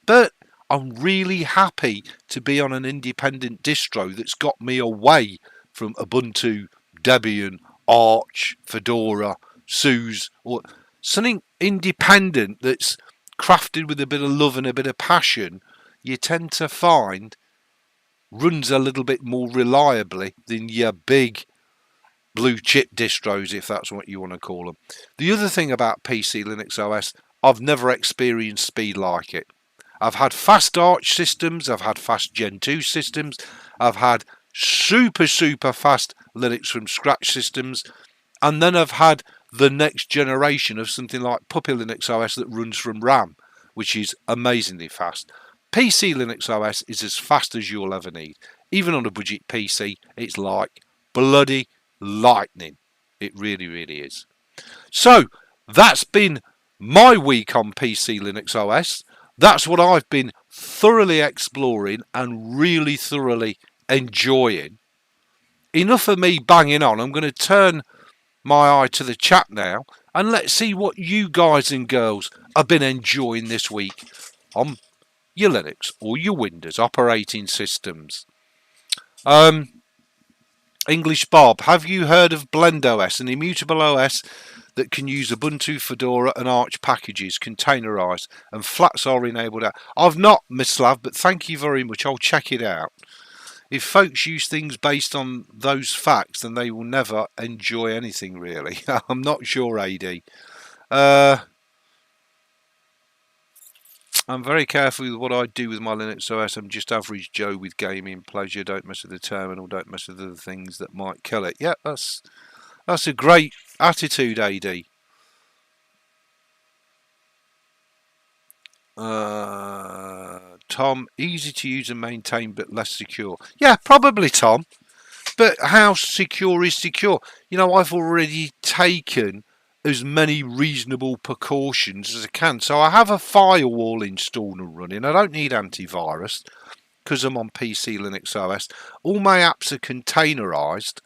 But I'm really happy to be on an independent distro that's got me away from Ubuntu, Debian, Arch, Fedora, SUSE, or something independent that's crafted with a bit of love and a bit of passion. You tend to find runs a little bit more reliably than your big blue chip distros, if that's what you want to call them. The other thing about PCLInuxOS, I've never experienced speed like it. I've had fast Arch systems, I've had fast Gen 2 systems, I've had super fast Linux from scratch systems, and then I've had the next generation of something like PuppyLinuxOS that runs from RAM, which is amazingly fast. PCLInuxOS is as fast as you'll ever need. Even on a budget PC, it's like bloody lightning. It really is. So that's been my week on PCLInuxOS. That's what I've been thoroughly exploring and really thoroughly enjoying. Enough of me banging on. I'm going to turn my eye to the chat now and let's see what you guys and girls have been enjoying this week on your Linux or your Windows operating systems. English Bob, have you heard of BlendOS, an immutable OS that can use Ubuntu, Fedora and Arch packages, containerized, and flats are enabled out? I've not, Mislav, but thank you very much. I'll check it out. If folks use things based on those facts, then they will never enjoy anything, really. I'm not sure, AD. I'm very careful with what I do with my Linux OS. I'm just average Joe with gaming pleasure. Don't mess with the terminal. Don't mess with other things that might kill it. Yeah, that's a great attitude, AD. Tom, easy to use and maintain but less secure. Yeah, probably, Tom. But how secure is secure? You know, I've already taken as many reasonable precautions as I can. So I have a firewall installed and running. I don't need antivirus because I'm on PCLInuxOS. All my apps are containerized.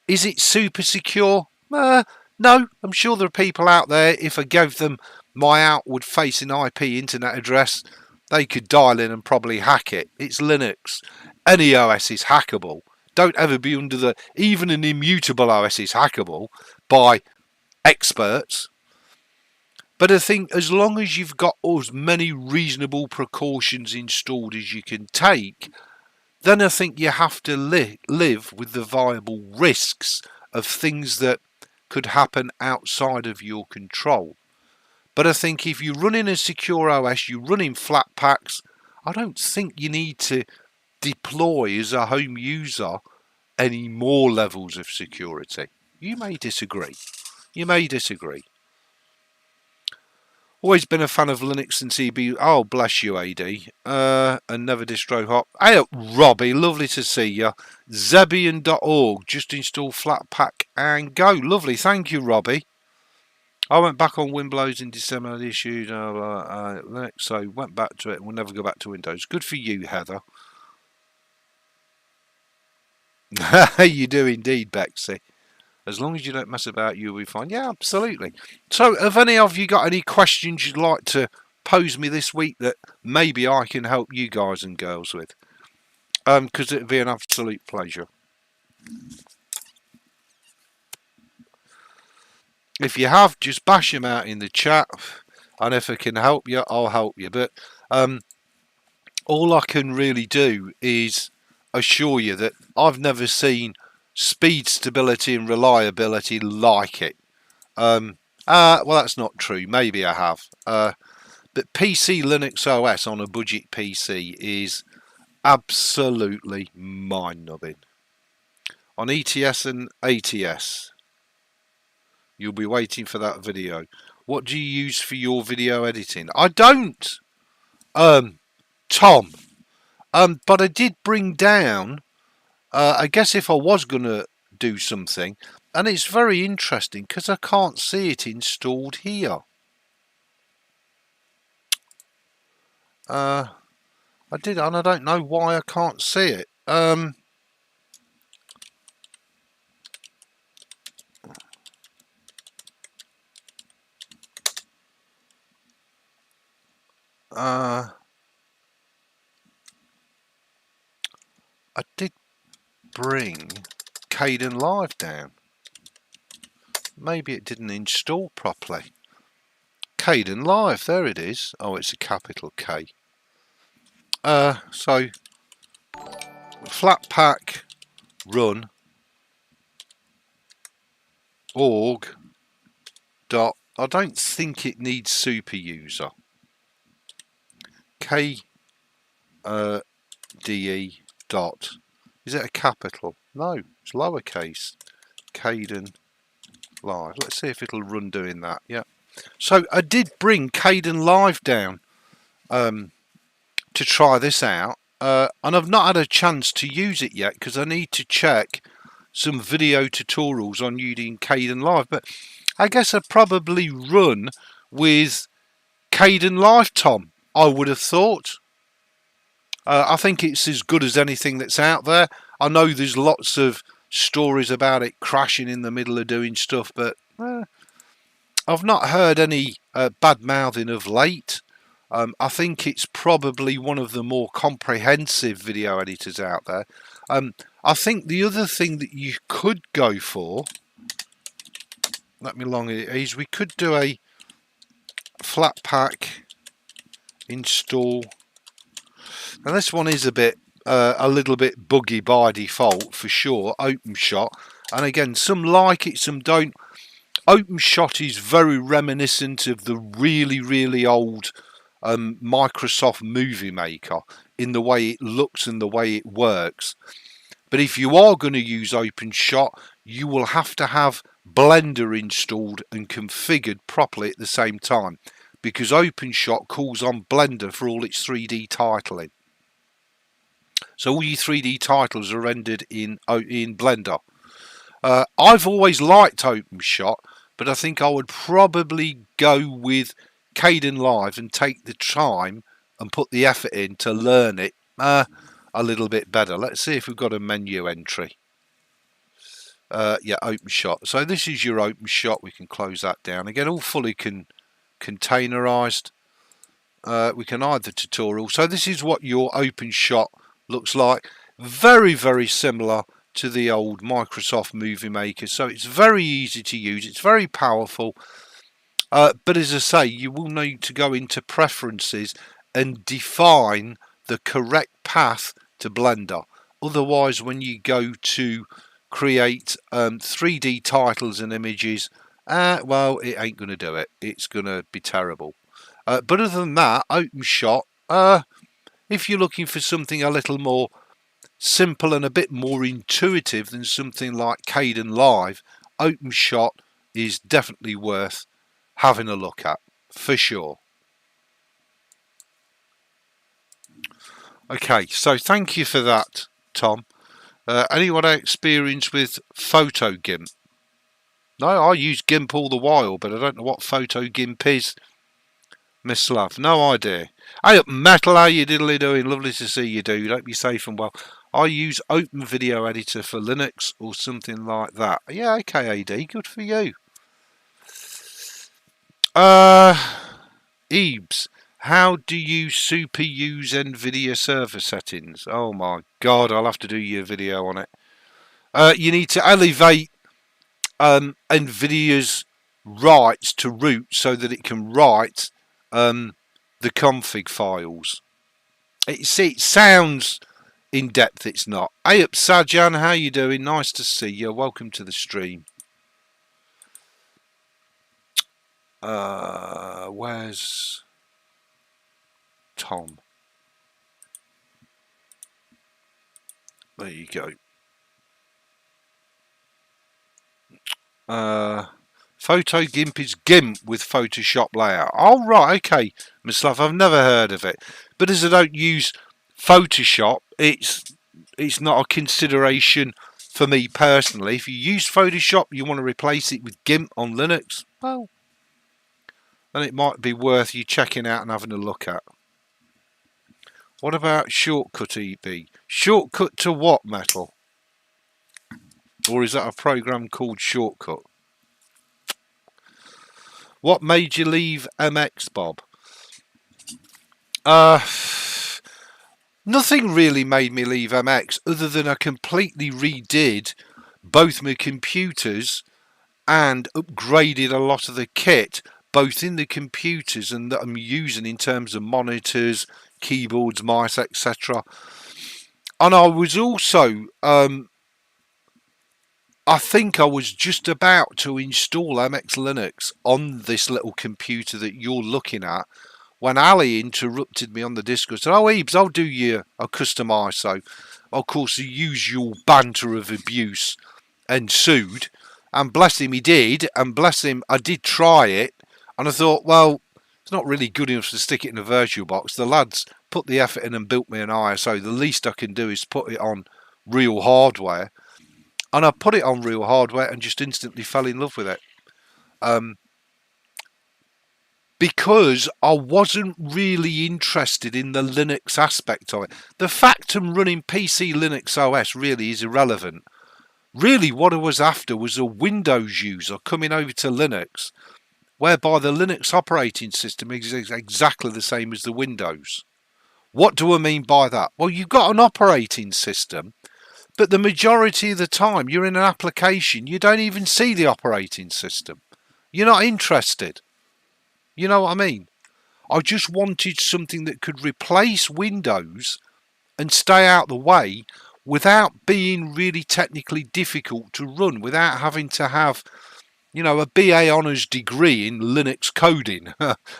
Is it super secure? No, I'm sure there are people out there, if I gave them my outward facing IP internet address, they could dial in and probably hack it. It's Linux. Any OS is hackable. Don't ever be under the... Even an immutable OS is hackable by experts. But I think as long as you've got as many reasonable precautions installed as you can take, then I think you have to live with the viable risks of things that could happen outside of your control. But I think if you're running a secure OS, you're running flatpaks, I don't think you need to deploy as a home user any more levels of security. You may disagree. You may disagree. Always been a fan of Linux and CB. Oh, bless you, AD. And never distro hop. Hey up, Robbie. Lovely to see you. Zebian.org. Just install flatpak and go. Lovely. Thank you, Robbie. I went back on Windows in December. The issue Linux, so went back to it. We'll never go back to Windows. Good for you, Heather. You do indeed, Bexy. As long as you don't mess about, you'll be fine. Yeah, absolutely. So, have any of you got any questions you'd like to pose me this week that maybe I can help you guys and girls with? Because it'd be an absolute pleasure. If you have, just bash them out in the chat, and if I can help you, I'll help you. But all I can really do is assure you that I've never seen speed, stability and reliability like it. Well, that's not true. Maybe I have. But PCLInuxOS on a budget PC is absolutely mind-numbing. On ETS and ATS, you'll be waiting for that video. What do you use for your video editing? I don't, Tom. But I did bring down, I guess if I was going to do something, and it's very interesting because I can't see it installed here. I did, and I don't know why I can't see it. I did bring Kdenlive down. Maybe it didn't install properly. Kdenlive, there it is. Oh, it's a capital K. So flatpak run org dot. I don't think it needs super user. KDE dot. Is it a capital? No, it's lowercase. Kdenlive. Let's see if it'll run doing that. Yeah. So I did bring Kdenlive down to try this out, and I've not had a chance to use it yet because I need to check some video tutorials on using Kdenlive. But I guess I probably run with Kdenlive, Tom. I would have thought. I think it's as good as anything that's out there. I know there's lots of stories about it crashing in the middle of doing stuff, but I've not heard any bad mouthing of late. I think it's probably one of the more comprehensive video editors out there. I think the other thing that you could go for, let me long it is, we could do a flatpak install. Now this one is a little bit buggy by default for sure. OpenShot, and again, some like it, some don't. OpenShot is very reminiscent of the really old Microsoft Movie Maker in the way it looks and the way it works. But if you are going to use OpenShot, you will have to have Blender installed and configured properly at the same time, because OpenShot calls on Blender for all its 3D titling. So all your 3D titles are rendered in Blender. I've always liked OpenShot, but I think I would probably go with Kdenlive and take the time and put the effort in to learn it a little bit better. Let's see if we've got a menu entry. Yeah, OpenShot. So this is your OpenShot. We can close that down. Again, all fully containerized. We can hide the tutorial. So this is what your OpenShot looks like. Very similar to the old Microsoft Movie Maker. So it's very easy to use. It's very powerful. But as I say, you will need to go into preferences and define the correct path to Blender. Otherwise, when you go to create 3D titles and images, well, it ain't going to do it. It's going to be terrible. But other than that, OpenShot, if you're looking for something a little more simple and a bit more intuitive than something like Kdenlive, OpenShot is definitely worth having a look at for sure. Okay, so thank you for that, Tom. Anyone experience with Photo GIMP? No, I use GIMP all the while, but I don't know what Photo GIMP is. Miss Love, no idea. Hey up, Metal, how you diddly doing? Lovely to see you, dude. Hope you're safe and well. I use Open Video Editor for Linux or something like that. Yeah, okay, AD, good for you. Ebs, how do you super use NVIDIA server settings? Oh my god, I'll have to do your video on it. You need to elevate NVIDIA's rights to root so that it can write the config files. It sounds in depth, it's not. Hey up, Sajan, how you doing? Nice to see you. Welcome to the stream. Where's Tom? There you go. Photo GIMP is GIMP with Photoshop layout. Oh right, okay, Miss Love, I've never heard of it. But as I don't use Photoshop, it's not a consideration for me personally. If you use Photoshop, you want to replace it with GIMP on Linux, well, then it might be worth you checking out and having a look at. What about Shortcut EB? Shortcut to what, Metal? Or is that a program called Shortcut? What made you leave MX, Bob? Nothing really made me leave MX other than I completely redid both my computers and upgraded a lot of the kit, both in the computers and that I'm using in terms of monitors, keyboards, mice, etc. And I was also I think I was just about to install MX Linux on this little computer that you're looking at when Ali interrupted me on the Discord. Said, "Oh, Ebes, I'll do you a custom ISO." Of course, the usual banter of abuse ensued, and bless him, he did, and bless him, I did try it, and I thought, well, it's not really good enough to stick it in a VirtualBox. The lads put the effort in and built me an ISO. The least I can do is put it on real hardware. And I put it on real hardware and just instantly fell in love with it. Because I wasn't really interested in the Linux aspect of it. The fact I'm running PCLInuxOS really is irrelevant. Really what I was after was a Windows user coming over to Linux, whereby the Linux operating system is exactly the same as the Windows. What do I mean by that? Well, you've got an operating system, but the majority of the time you're in an application, you don't even see the operating system. You're not interested. You know what I mean? I just wanted something that could replace Windows and stay out the way without being really technically difficult to run, without having to have, you know, a BA Honours degree in Linux coding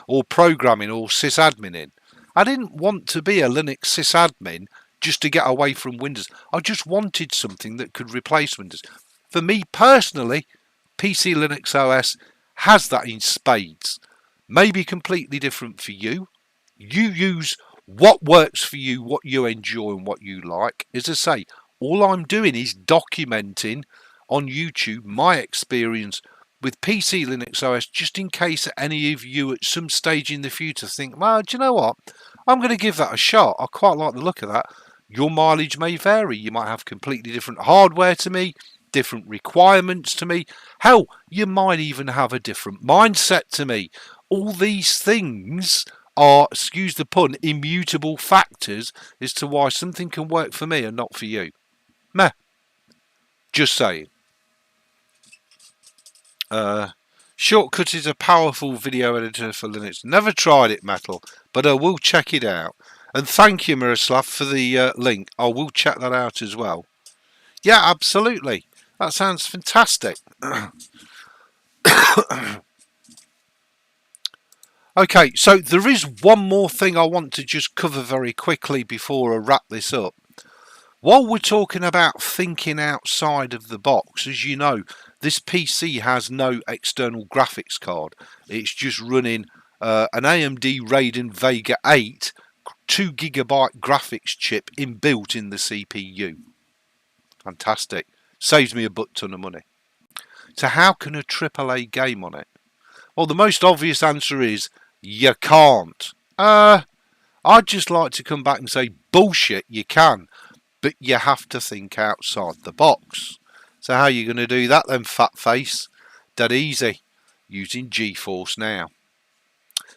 or programming or sysadmin. I didn't want to be a Linux sysadmin just to get away from Windows. I just wanted something that could replace Windows. For me personally, PCLInuxOS has that in spades. Maybe completely different for you. You use what works for you, what you enjoy and what you like. As I say, all I'm doing is documenting on YouTube my experience with PCLInuxOS, just in case any of you at some stage in the future think, well, do you know what? I'm going to give that a shot. I quite like the look of that. Your mileage may vary. You might have completely different hardware to me, different requirements to me. Hell, you might even have a different mindset to me. All these things are, excuse the pun, immutable factors as to why something can work for me and not for you. Meh. Just saying. Shortcut is a powerful video editor for Linux. Never tried it, Metal, but I will check it out. And thank you, Miroslav, for the link. I will check that out as well. Yeah, absolutely. That sounds fantastic. Okay, so there is one more thing I want to just cover very quickly before I wrap this up. While we're talking about thinking outside of the box, as you know, this PC has no external graphics card. It's just running an AMD Radeon Vega 8 2GB graphics chip inbuilt in the CPU. Fantastic. Saves me a butt ton of money. So how can a AAA game on it? Well, the most obvious answer is you can't. I'd just like to come back and say bullshit, you can, but you have to think outside the box. So how are you going to do that then, fat face? Dead easy, using GeForce Now.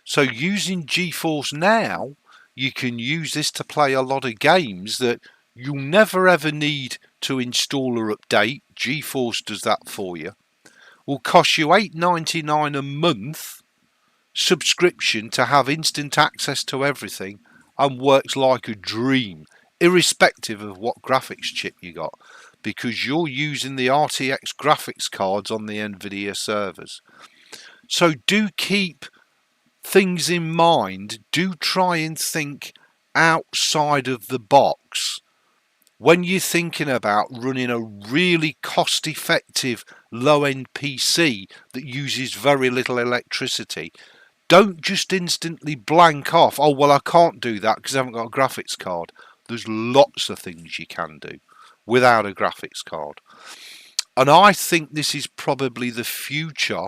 So using GeForce Now, you can use this to play a lot of games that you'll never ever need to install or update. GeForce does that for you. Will cost you $8.99 a month subscription to have instant access to everything, and works like a dream, irrespective of what graphics chip you got, because you're using the RTX graphics cards on the NVIDIA servers. So do keep things in mind. Do try and think outside of the box when you're thinking about running a really cost-effective low-end PC that uses very little electricity. Don't just instantly blank off, oh well, I can't do that because I haven't got a graphics card. There's lots of things you can do without a graphics card. And I think this is probably the future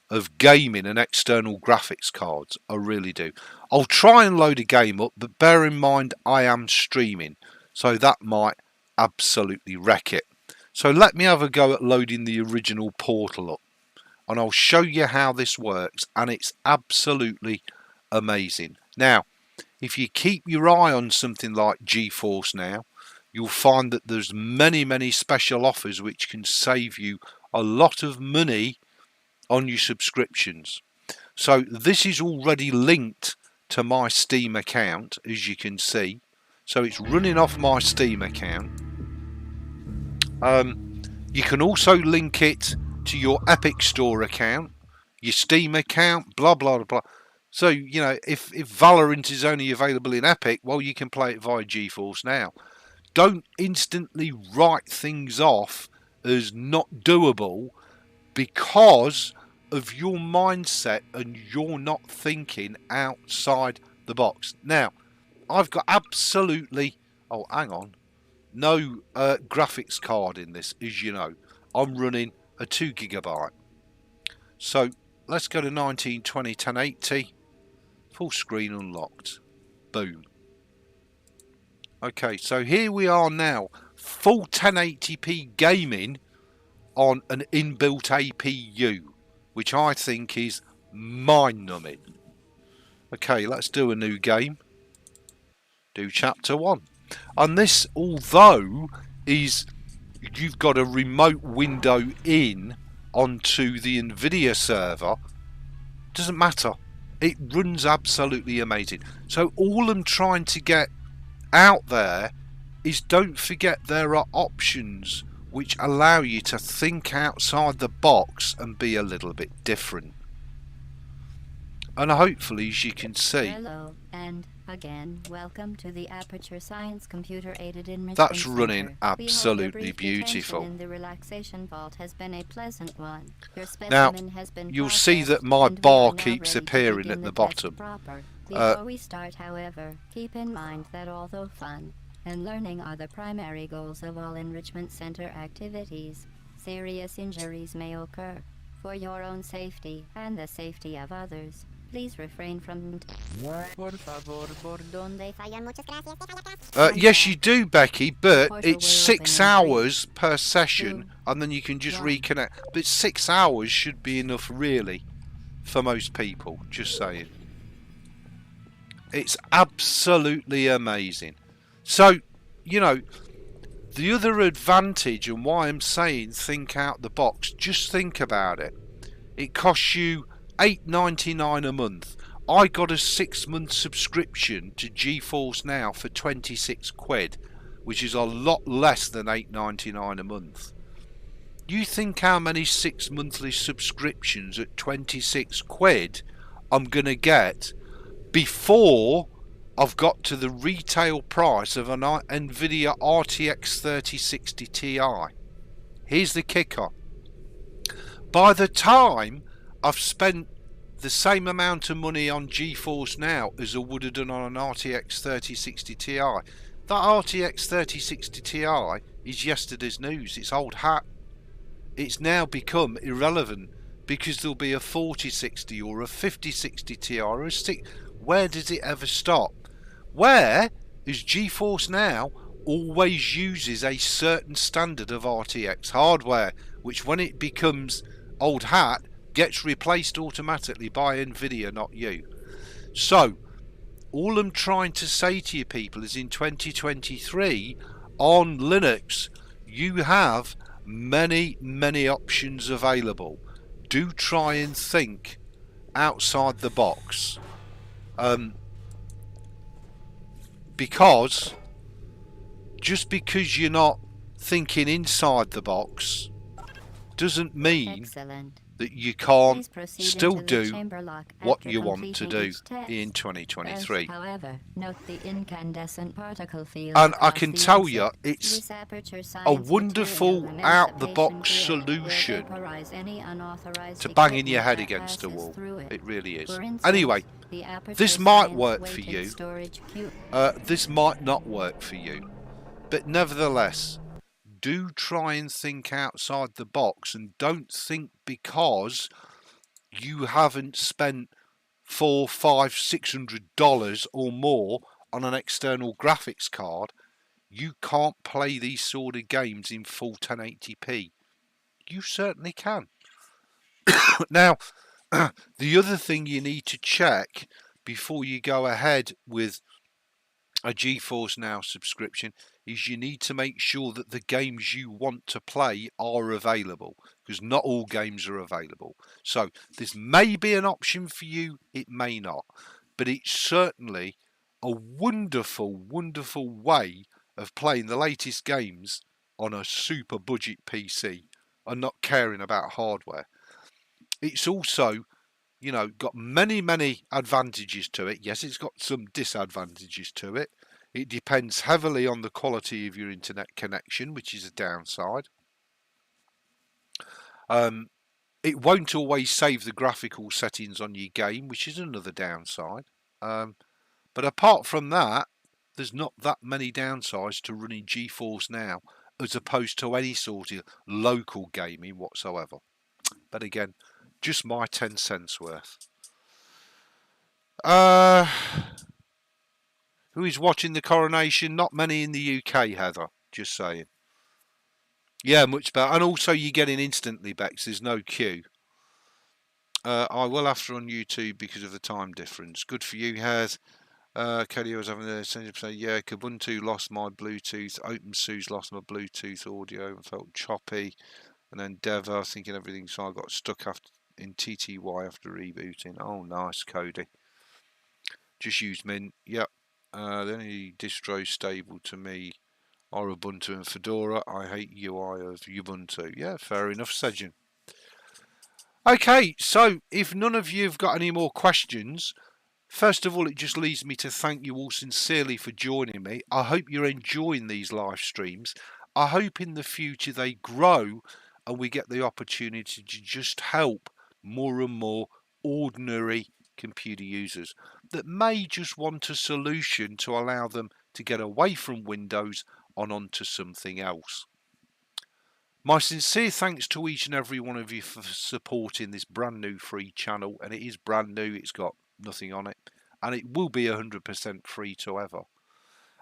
of gaming and external graphics cards. I really do. I'll try and load a game up, but bear in mind I am streaming, so that might absolutely wreck it. So let me have a go at loading the original Portal up, and I'll show you how this works, and it's absolutely amazing. Now, if you keep your eye on something like GeForce Now, you'll find that there's many special offers which can save you a lot of money on your subscriptions. So this is already linked to my Steam account, as you can see. So it's running off my Steam account. You can also link it to your Epic Store account, your Steam account, blah blah blah. So you know, if Valorant is only available in Epic, well, you can play it via GeForce Now. Don't instantly write things off as not doable because of your mindset and you're not thinking outside the box. Now, I've got absolutely, oh hang on, no graphics card in this, as you know. I'm running a 2GB. So let's go to 1920 1080, full screen unlocked. Boom. Okay, so here we are now, full 1080p gaming on an inbuilt APU, which I think is mind-numbing. Okay, let's do a new game. Do chapter 1. And this, although is you've got a remote window in onto the NVIDIA server, doesn't matter. It runs absolutely amazing. So all I'm trying to get out there is, don't forget there are options which allow you to think outside the box and be a little bit different. And hopefully, as you can see, hello, and again, welcome to the Aperture Science Computer Aided Enrichment that's running Center. absolutely beautiful. In the relaxation vault has been a pleasant one. Your Now, specimen has been you'll see that processed, my and we bar are now keeps ready to appearing begin at the test bottom. proper. Before we start, however, keep in mind that although fun and learning are the primary goals of all enrichment center activities, serious injuries may occur. For your own safety and the safety of others, please refrain from... Yes, you do, Becky, but it's 6 hours per session, and then you can just reconnect. But 6 hours should be enough, really, for most people. Just saying. It's absolutely amazing. So, you know, the other advantage, and why I'm saying think out the box, just think about it. It costs you $8.99 a month. I got a 6-month subscription to GeForce Now for 26 quid, which is a lot less than $8.99 a month. You think how many 6 monthly subscriptions at 26 quid I'm going to get before I've got to the retail price of an NVIDIA RTX 3060 Ti. Here's the kicker. By the time I've spent the same amount of money on GeForce Now as I would have done on an RTX 3060 Ti. That RTX 3060 Ti is yesterday's news. It's old hat. It's now become irrelevant because there'll be a 4060 or a 5060 Ti or a 60. Where does it ever stop? Where is GeForce Now always uses a certain standard of RTX hardware, which when it becomes old hat gets replaced automatically by Nvidia, not you. So all I'm trying to say to you people is in 2023 on Linux you have many options available. Do try and think outside the box, because just because you're not thinking inside the box doesn't mean that you can't still do what you want to do in 2023. However, note the incandescent particle field. And I can tell you, it's a wonderful out-the-box solution to banging your head against the wall. It really is. Anyway, this might work for you. This might not work for you. But nevertheless, do try and think outside the box, and don't think because you haven't spent $400, $500, $600 or more on an external graphics card, you can't play these sort of games in full 1080p. You certainly can. Now, the other thing you need to check before you go ahead with a GeForce Now subscription is you need to make sure that the games you want to play are available, because not all games are available. So this may be an option for you, it may not, but it's certainly a wonderful way of playing the latest games on a super budget PC and not caring about hardware. It's also, you know, got many advantages to it. Yes, it's got some disadvantages to it. It depends heavily on the quality of your internet connection, which is a downside. It won't always save the graphical settings on your game, which is another downside. But apart from that, there's not that many downsides to running GeForce Now as opposed to any sort of local gaming whatsoever. But again, just my 10 cents worth. Who is watching the coronation? Not many in the UK, Heather. Just saying. Yeah, much better. And also you're getting instantly, Bex. There's no queue. I will after on YouTube because of the time difference. Good for you, Heath. Cody was having a sentence say, yeah, Kubuntu lost my Bluetooth. OpenSUSE lost my Bluetooth audio and felt choppy. And then Dev, I was thinking everything, so I got stuck in TTY after rebooting. Oh, nice, Cody. Just use Mint. Yep. The only distros stable to me are Ubuntu and Fedora. I hate UI of Ubuntu. Yeah, fair enough, Sejin. Okay, so if none of you have got any more questions, first of all, it just leaves me to thank you all sincerely for joining me. I hope you're enjoying these live streams. I hope in the future they grow and we get the opportunity to just help more and more ordinary computer users that may just want a solution to allow them to get away from Windows and onto something else. My sincere thanks to each and every one of you for supporting this brand new free channel, and it is brand new, it's got nothing on it, and it will be 100% free to ever.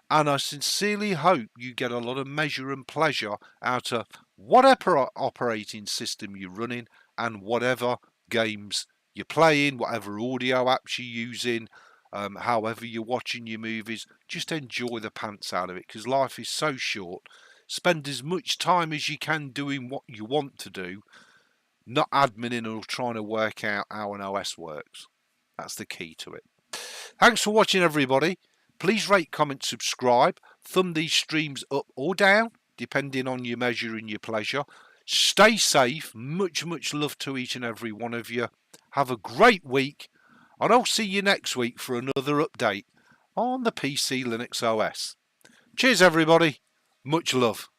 And I sincerely hope you get a lot of measure and pleasure out of whatever operating system you're running and whatever games you're playing, whatever audio apps you're using, however you're watching your movies. Just enjoy the pants out of it, because life is so short. Spend as much time as you can doing what you want to do, not adminning or trying to work out how an OS works. That's the key to it. Thanks for watching, everybody. Please rate, comment, subscribe. Thumb these streams up or down, depending on your measure and your pleasure. Stay safe. Much love to each and every one of you. Have a great week, and I'll see you next week for another update on the PC Linux OS. Cheers, everybody. Much love.